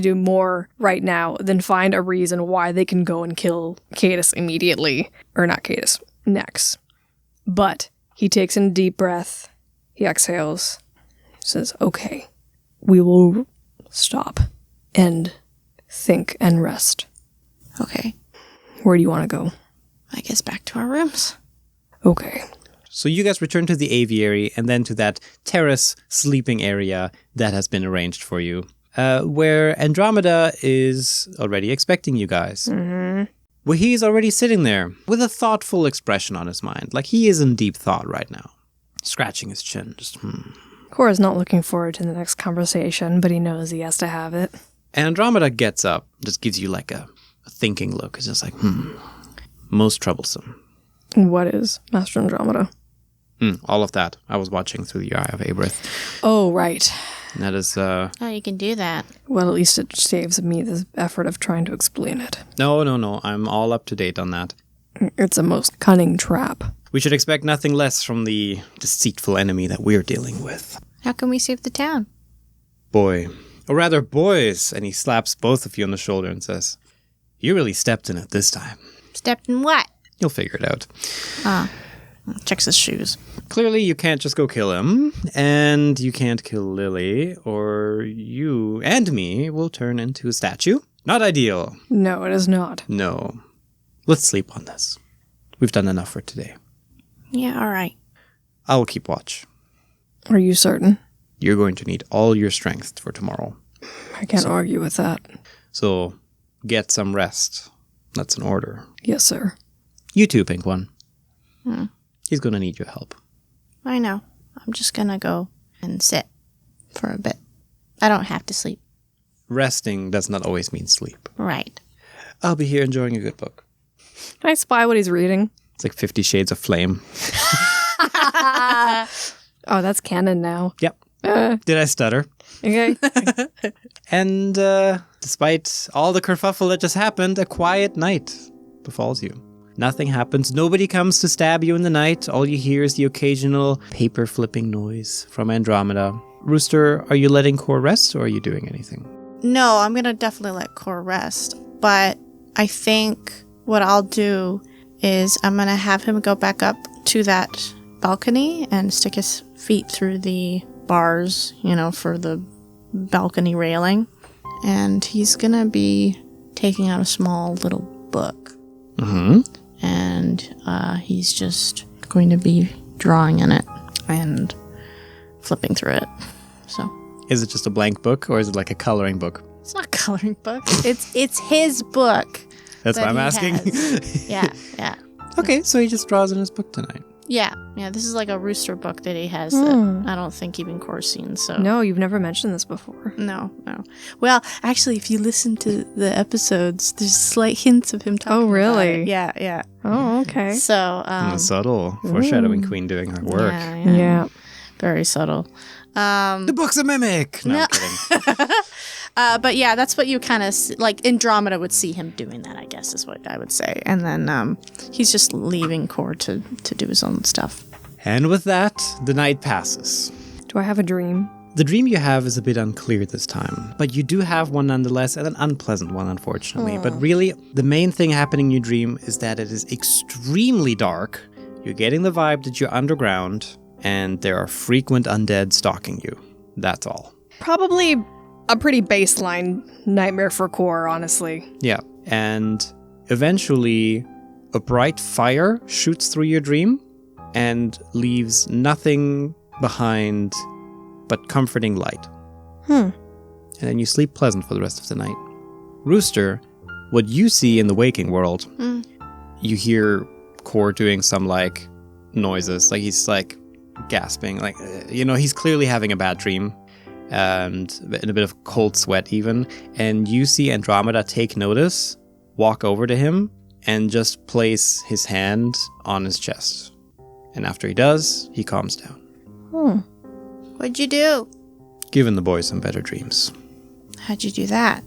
do more right now than find a reason why they can go and kill Cadus immediately. Or not Cadus, Nex. But he takes in a deep breath, he exhales, says, "Okay, we will stop and think and rest." Okay. Where do you want to go? I guess back to our rooms. Okay. So you guys return to the aviary and then to that terrace sleeping area that has been arranged for you, where Andromeda is already expecting you guys. Mm-hmm. Well, he's already sitting there with a thoughtful expression on his mind, like he is in deep thought right now, scratching his chin. Just, Kore's not looking forward to the next conversation, but he knows he has to have it. And Andromeda gets up, just gives you like a thinking look. It's just like, most troublesome. What is Master Andromeda? All of that. I was watching through the eye of Abrith. Oh, right. And that is, Oh, you can do that. Well, at least it saves me the effort of trying to explain it. No. I'm all up to date on that. It's a most cunning trap. We should expect nothing less from the deceitful enemy that we're dealing with. How can we save the town? Boy. Or rather, boys. And he slaps both of you on the shoulder and says, you really stepped in it this time. Stepped in what? You'll figure it out. Checks his shoes. Clearly, you can't just go kill him, and you can't kill Lily, or you and me will turn into a statue. Not ideal. No, it is not. No. Let's sleep on this. We've done enough for today. Yeah, all right. I will keep watch. Are you certain? You're going to need all your strength for tomorrow. I can't argue with that. So, get some rest. That's an order. Yes, sir. You too, Pink One. He's going to need your help. I know. I'm just going to go and sit for a bit. I don't have to sleep. Resting does not always mean sleep. Right. I'll be here enjoying a good book. Can I spy what he's reading? It's like 50 Shades of Flame. Oh, that's canon now. Yep. Did I stutter? Okay. And despite all the kerfuffle that just happened, a quiet night befalls you. Nothing happens. Nobody comes to stab you in the night. All you hear is the occasional paper flipping noise from Andromeda. Rooster, are you letting Kore rest or are you doing anything? No, I'm going to definitely let Kore rest. But I think what I'll do is I'm going to have him go back up to that balcony and stick his feet through the bars, for the balcony railing. And he's going to be taking out a small little book. Mm-hmm. And he's just going to be drawing in it and flipping through it. So Is it just a blank book or is it like a coloring book? it's not a coloring book. It's his book. That's that what I'm he asking. has. Yeah. Okay, so he just draws in his book tonight. Yeah. This is like a Rooster book that he has that I don't think even Kore's seen. So No, you've never mentioned this before. No. Well, actually, if you listen to the episodes, there's slight hints of him talking. Oh, really? About it. Yeah. Oh, okay. So Subtle foreshadowing queen doing her work. Yeah. Very subtle. The book's a mimic! No, I'm kidding. But yeah, that's what you kind of like. Andromeda would see him doing that, I guess, is what I would say. And then he's just leaving Kore to do his own stuff. And with that, the night passes. Do I have a dream? The dream you have is a bit unclear this time, but you do have one nonetheless, and an unpleasant one, unfortunately. But really, the main thing happening in your dream is that it is extremely dark. You're getting the vibe that you're underground, and there are frequent undead stalking you. That's all. Probably a pretty baseline nightmare for Kore, honestly. Yeah, and eventually, a bright fire shoots through your dream and leaves nothing behind but comforting light. And then you sleep pleasant for the rest of the night. Rooster, what you see in the waking world, you hear Kore doing some, noises. He's, gasping. He's clearly having a bad dream. And in a bit of cold sweat even. And you see Andromeda take notice, walk over to him, and just place his hand on his chest. And after he does, he calms down. What'd you do? Giving the boy some better dreams. How'd you do that?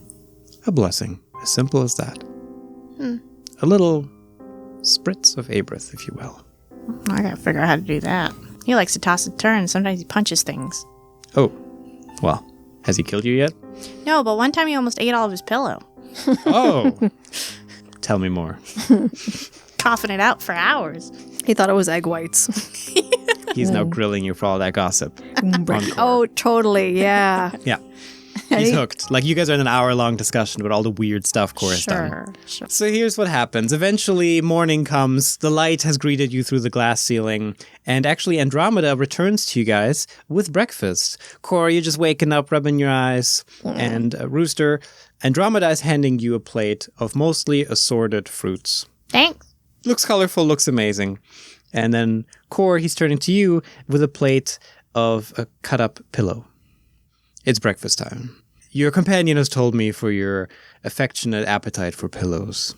A blessing. As simple as that. A little spritz of Abrith, if you will. I gotta figure out how to do that. He likes to toss and turn. Sometimes he punches things. Oh, well, has he killed you yet? No, but one time he almost ate all of his pillow. Oh! Tell me more. Coughing it out for hours. He thought it was egg whites. He's now grilling you for all that gossip. on Kore. Oh, totally, yeah. Yeah. He's hooked. You guys are in an hour-long discussion about all the weird stuff Kore has done. Sure. So here's what happens. Eventually, morning comes. The light has greeted you through the glass ceiling. And actually, Andromeda returns to you guys with breakfast. Kore, you're just waking up, rubbing your eyes. And Rooster, Andromeda is handing you a plate of mostly assorted fruits. Thanks. Looks colorful, looks amazing. And then Kore, he's turning to you with a plate of a cut-up pillow. It's breakfast time. Your companion has told me for your affectionate appetite for pillows.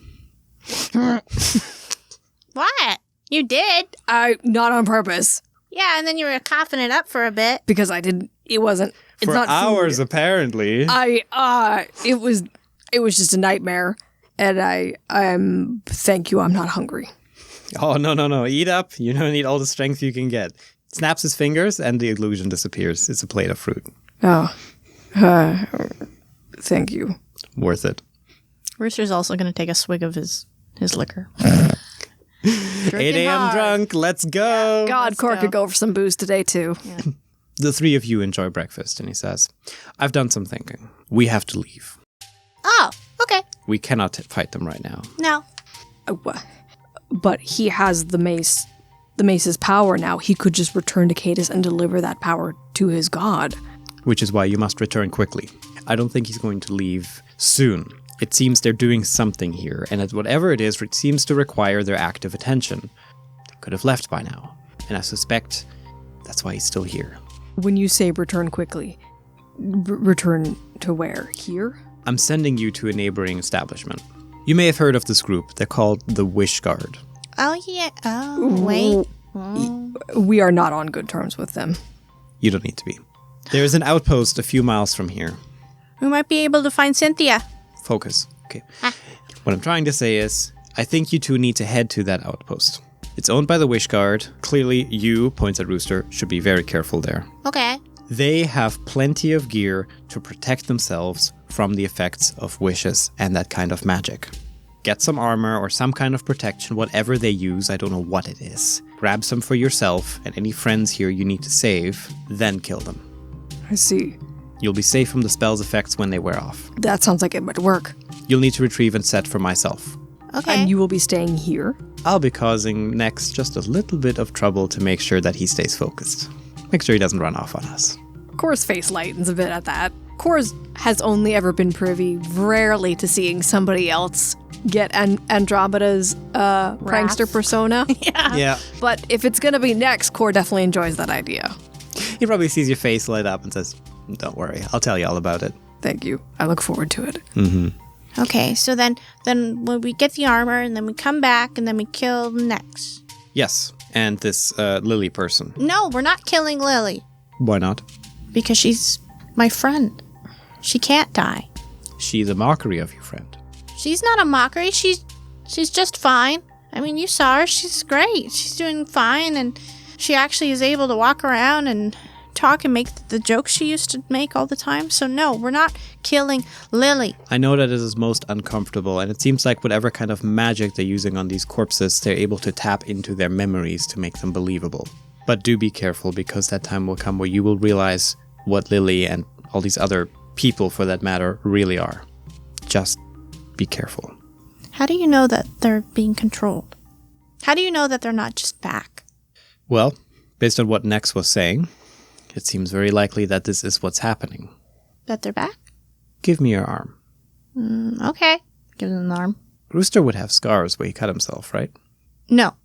What? You did? Not on purpose. Yeah, and then you were coughing it up for a bit. Because I didn't, it wasn't, it's For not hours, food. apparently. It was just a nightmare. And thank you, I'm not hungry. Oh, no. Eat up. You don't need all the strength you can get. Snaps his fingers and the illusion disappears. It's a plate of fruit. Oh. Thank you. Worth it. Rooster's also going to take a swig of his liquor. 8 a.m. drunk. Let's go. God, Kore could go for some booze today, too. Yeah. The three of you enjoy breakfast, and he says, I've done some thinking. We have to leave. Oh, okay. We cannot fight them right now. No. But he has the mace. The mace's power now. He could just return to Cadis and deliver that power to his god. Which is why you must return quickly. I don't think he's going to leave soon. It seems they're doing something here, and whatever it is, it seems to require their active attention. They could have left by now, and I suspect that's why he's still here. When you say return quickly, return to where? Here? I'm sending you to a neighboring establishment. You may have heard of this group. They're called the Wish Guard. Oh, yeah. Oh, wait. We are not on good terms with them. You don't need to be. There is an outpost a few miles from here. We might be able to find Cynthia. Focus. Okay. What I'm trying to say is, I think you two need to head to that outpost. It's owned by the Wish Guard. Clearly, you, points at Rooster, should be very careful there. Okay. They have plenty of gear to protect themselves from the effects of wishes and that kind of magic. Get some armor or some kind of protection, whatever they use, I don't know what it is. Grab some for yourself and any friends here you need to save, then kill them. I see. You'll be safe from the spell's effects when they wear off. That sounds like it might work. You'll need to retrieve and set for myself. Okay. And you will be staying here? I'll be causing Nex just a little bit of trouble to make sure that he stays focused. Make sure he doesn't run off on us. Kore's face lightens a bit at that. Kore has only ever been privy rarely to seeing somebody else get Andromeda's prankster persona. Yeah. But if it's going to be Nex, Kore definitely enjoys that idea. He probably sees your face light up and says, don't worry, I'll tell you all about it. Thank you. I look forward to it. Mm-hmm. Okay, so then when we get the armor, and then we come back, and then we kill Nex. Yes, and this Lily person. No, we're not killing Lily. Why not? Because she's my friend. She can't die. She's a mockery of your friend. She's not a mockery. She's just fine. I mean, you saw her. She's great. She's doing fine, and she actually is able to walk around and talk and make the jokes she used to make all the time. So no, we're not killing Lily. I know that it is most uncomfortable, and it seems like whatever kind of magic they're using on these corpses, they're able to tap into their memories to make them believable. But do be careful, because that time will come where you will realize what Lily and all these other people, for that matter, really are. Just be careful. How do you know that they're being controlled? How do you know that they're not just back? Well, based on what Nex was saying, it seems very likely that this is what's happening. That they're back? Give me your arm. Okay. Give them an arm. Rooster would have scars where he cut himself, right? No.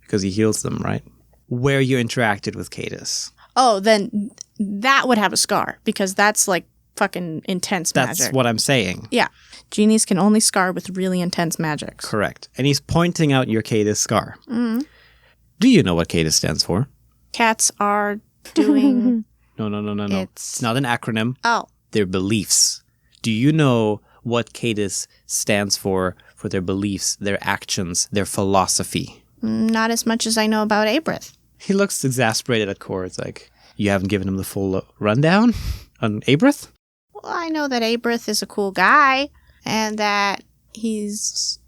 Because he heals them, right? Where you interacted with Cadis. Oh, then that would have a scar, because that's like fucking intense magic. That's what I'm saying. Yeah. Genies can only scar with really intense magics. Correct. And he's pointing out your Cadis scar. Do you know what Cadis stands for? Cats are doing... No. It's not an acronym. Oh. Their beliefs. Do you know what Cadis stands for their beliefs, their actions, their philosophy? Not as much as I know about Abrith. He looks exasperated at Kore. It's like, you haven't given him the full rundown on Abrith? Well, I know that Abrith is a cool guy, and that he's...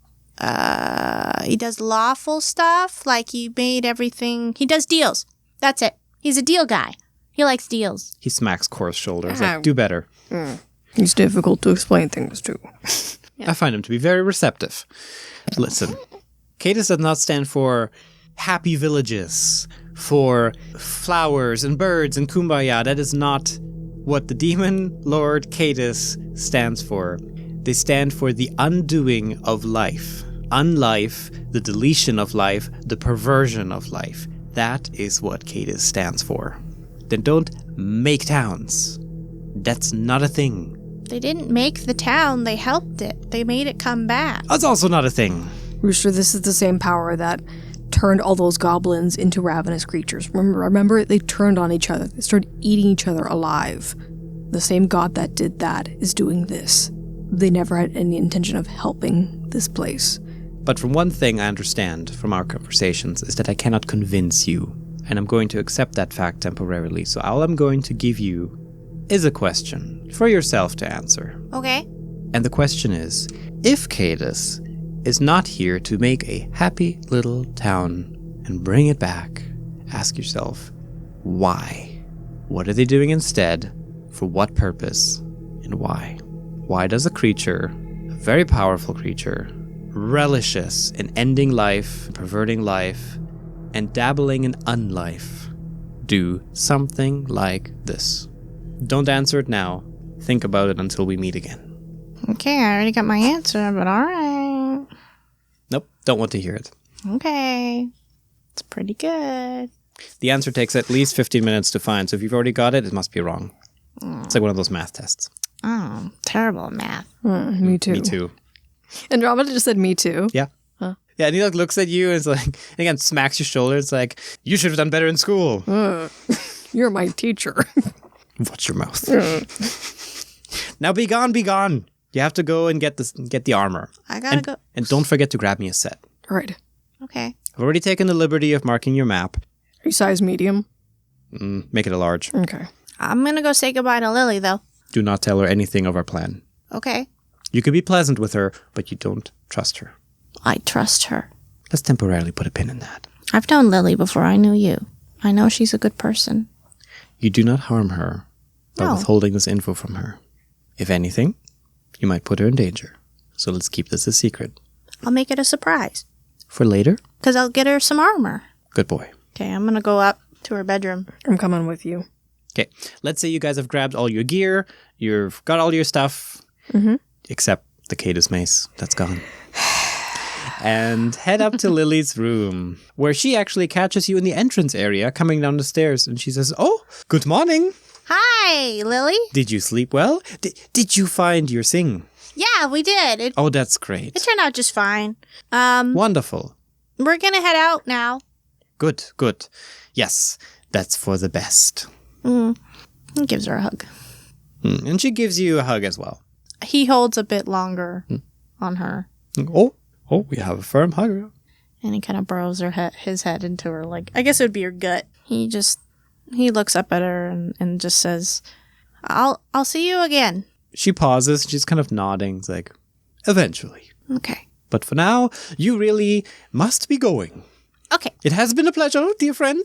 he does lawful stuff, like he made everything... He does deals. That's it. He's a deal guy. He likes deals. He smacks Kore's shoulder. He's like, do better. He's difficult to explain things to. Yeah. I find him to be very receptive. Listen, Cadis does not stand for happy villages, for flowers and birds and kumbaya. That is not what the demon lord Cadis stands for. They stand for the undoing of life. Unlife, the deletion of life, the perversion of life. That is what Cadis stands for. Then don't make towns. That's not a thing. They didn't make the town, they helped it. They made it come back. That's also not a thing. Rooster, this is the same power that turned all those goblins into ravenous creatures. Remember, they turned on each other. They started eating each other alive. The same god that did that is doing this. They never had any intention of helping this place. But from one thing I understand from our conversations is that I cannot convince you, and I'm going to accept that fact temporarily. So all I'm going to give you is a question for yourself to answer. Okay. And the question is, if Cadus is not here to make a happy little town and bring it back, ask yourself, why? What are they doing instead? For what purpose? And why? Why does a creature, a very powerful creature, relishes in ending life, perverting life, and dabbling in unlife, do something like this? Don't answer it now. Think about it until we meet again. Okay, I already got my answer, but alright. Nope, don't want to hear it. Okay. It's pretty good. The answer takes at least 15 minutes to find, so if you've already got it, it must be wrong. It's like one of those math tests. Oh, terrible at math. Me too. Me too. Andromeda just said me too. Yeah. Huh. Yeah, and he like looks at you and is like, and again, smacks your shoulder. It's like, you should have done better in school. You're my teacher. Watch your mouth. Now be gone, be gone. You have to go and get the armor. I gotta go. And don't forget to grab me a set. All right. Okay. I've already taken the liberty of marking your map. Are you size medium? Make it a large. Okay. I'm gonna go say goodbye to Lily, though. Do not tell her anything of our plan. Okay. You can be pleasant with her, but you don't trust her. I trust her. Let's temporarily put a pin in that. I've known Lily before I knew you. I know she's a good person. You do not harm her by No. withholding this info from her. If anything, you might put her in danger. So let's keep this a secret. I'll make it a surprise. For later? Because I'll get her some armor. Good boy. Okay, I'm gonna go up to her bedroom. I'm coming with you. Okay, let's say you guys have grabbed all your gear, you've got all your stuff, except the Cadus mace. That's gone. And head up to Lily's room, where she actually catches you in the entrance area coming down the stairs. And she says, "Oh, good morning. Hi, Lily. Did you sleep well? Did you find your thing?" Yeah, we did. It Oh, that's great. turned out just fine. Wonderful. We're gonna head out now. Good, good. Yes, that's for the best. He gives her a hug. And she gives you a hug as well. He holds a bit longer on her. Oh, we have a firm hug. And he kind of burrows his head into her, like, I guess it would be her gut. He looks up at her and just says, I'll see you again. She pauses. She's kind of nodding. It's like, eventually. Okay. But for now, you really must be going. Okay. It has been a pleasure, dear friend,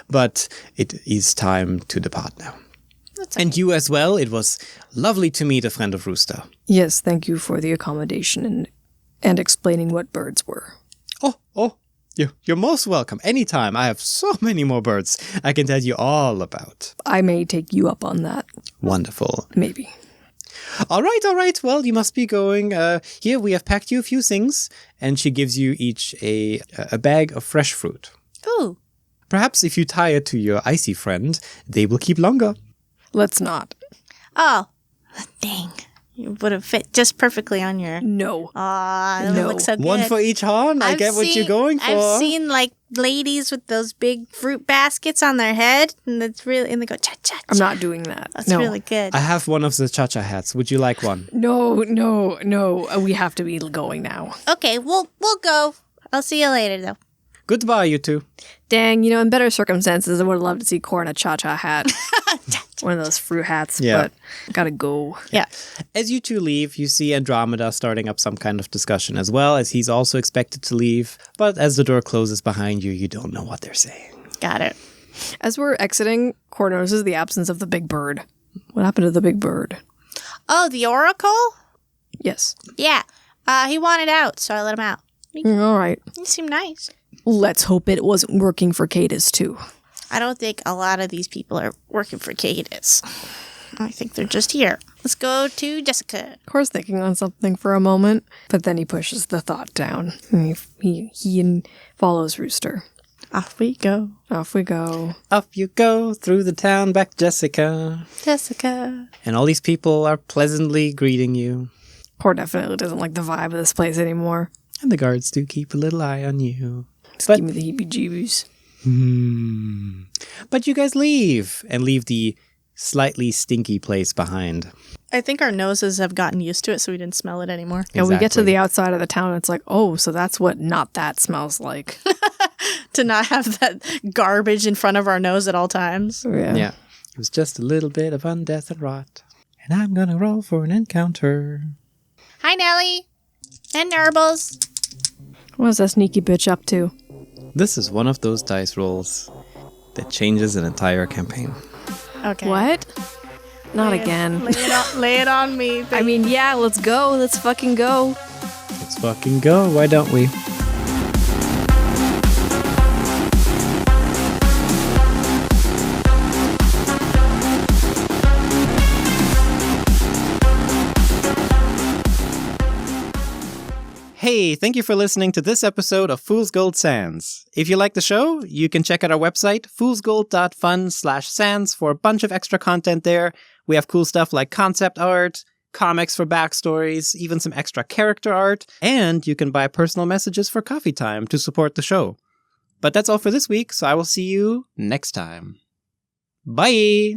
but it is time to depart now. That's And you as well. It was lovely to meet a friend of Rooster. Yes, thank you for the accommodation and explaining what birds were. Oh, you're most welcome. Anytime. I have so many more birds I can tell you all about. I may take you up on that. Wonderful. Maybe. All right. Well, you must be going. Here, we have packed you a few things. And she gives you each a bag of fresh fruit. Ooh. Perhaps if you tie it to your icy friend, they will keep longer. Let's not. Oh. Dang. You would have fit just perfectly on your... No. Aw, No. it looks so good. One for each horn? I get what you're going for. I've seen, like, ladies with those big fruit baskets on their head, and it's really... And they go, cha-cha-cha. I'm not doing that. That's no. really good. I have one of the cha-cha hats. Would you like one? No. We have to be going now. Okay, we'll go. I'll see you later, though. Goodbye, you two. Dang, in better circumstances, I would have loved to see Kore in a cha-cha hat. One of those fruit hats, Yeah. but gotta go. Yeah. As you two leave, you see Andromeda starting up some kind of discussion as well, as he's also expected to leave. But as the door closes behind you, you don't know what they're saying. Got it. As we're exiting, Kore notices the absence of the big bird. What happened to the big bird? Oh, the Oracle? Yes. Yeah. He wanted out, so I let him out. All right. He seemed nice. Let's hope it wasn't working for Cadus, too. I don't think a lot of these people are working for Cadus. I think they're just here. Let's go to Jessica. Kore's thinking on something for a moment, but then he pushes the thought down. He follows Rooster. Off we go. Off we go. Up you go through the town, back to Jessica. Jessica. And all these people are pleasantly greeting you. Kore definitely doesn't like the vibe of this place anymore. And the guards do keep a little eye on you. Just give me the heebie-jeebies. But you guys leave, and leave the slightly stinky place behind. I think our noses have gotten used to it, so we didn't smell it anymore. And we get to the outside of the town, and it's like, oh, so that's what not that smells like. To not have that garbage in front of our nose at all times. Yeah. It was just a little bit of undeath and rot. And I'm gonna roll for an encounter. Hi, Nellie. And Nurbles. What's that sneaky bitch up to? This is one of those dice rolls that changes an entire campaign. Okay. What? Not again. Lay it on me. I mean, yeah, let's go. Let's fucking go. Let's fucking go. Why don't we? Hey, thank you for listening to this episode of Fool's Gold Sands. If you like the show, you can check out our website, foolsgold.fun/sands, for a bunch of extra content there. We have cool stuff like concept art, comics for backstories, even some extra character art, and you can buy personal messages for coffee time to support the show. But that's all for this week, so I will see you next time. Bye!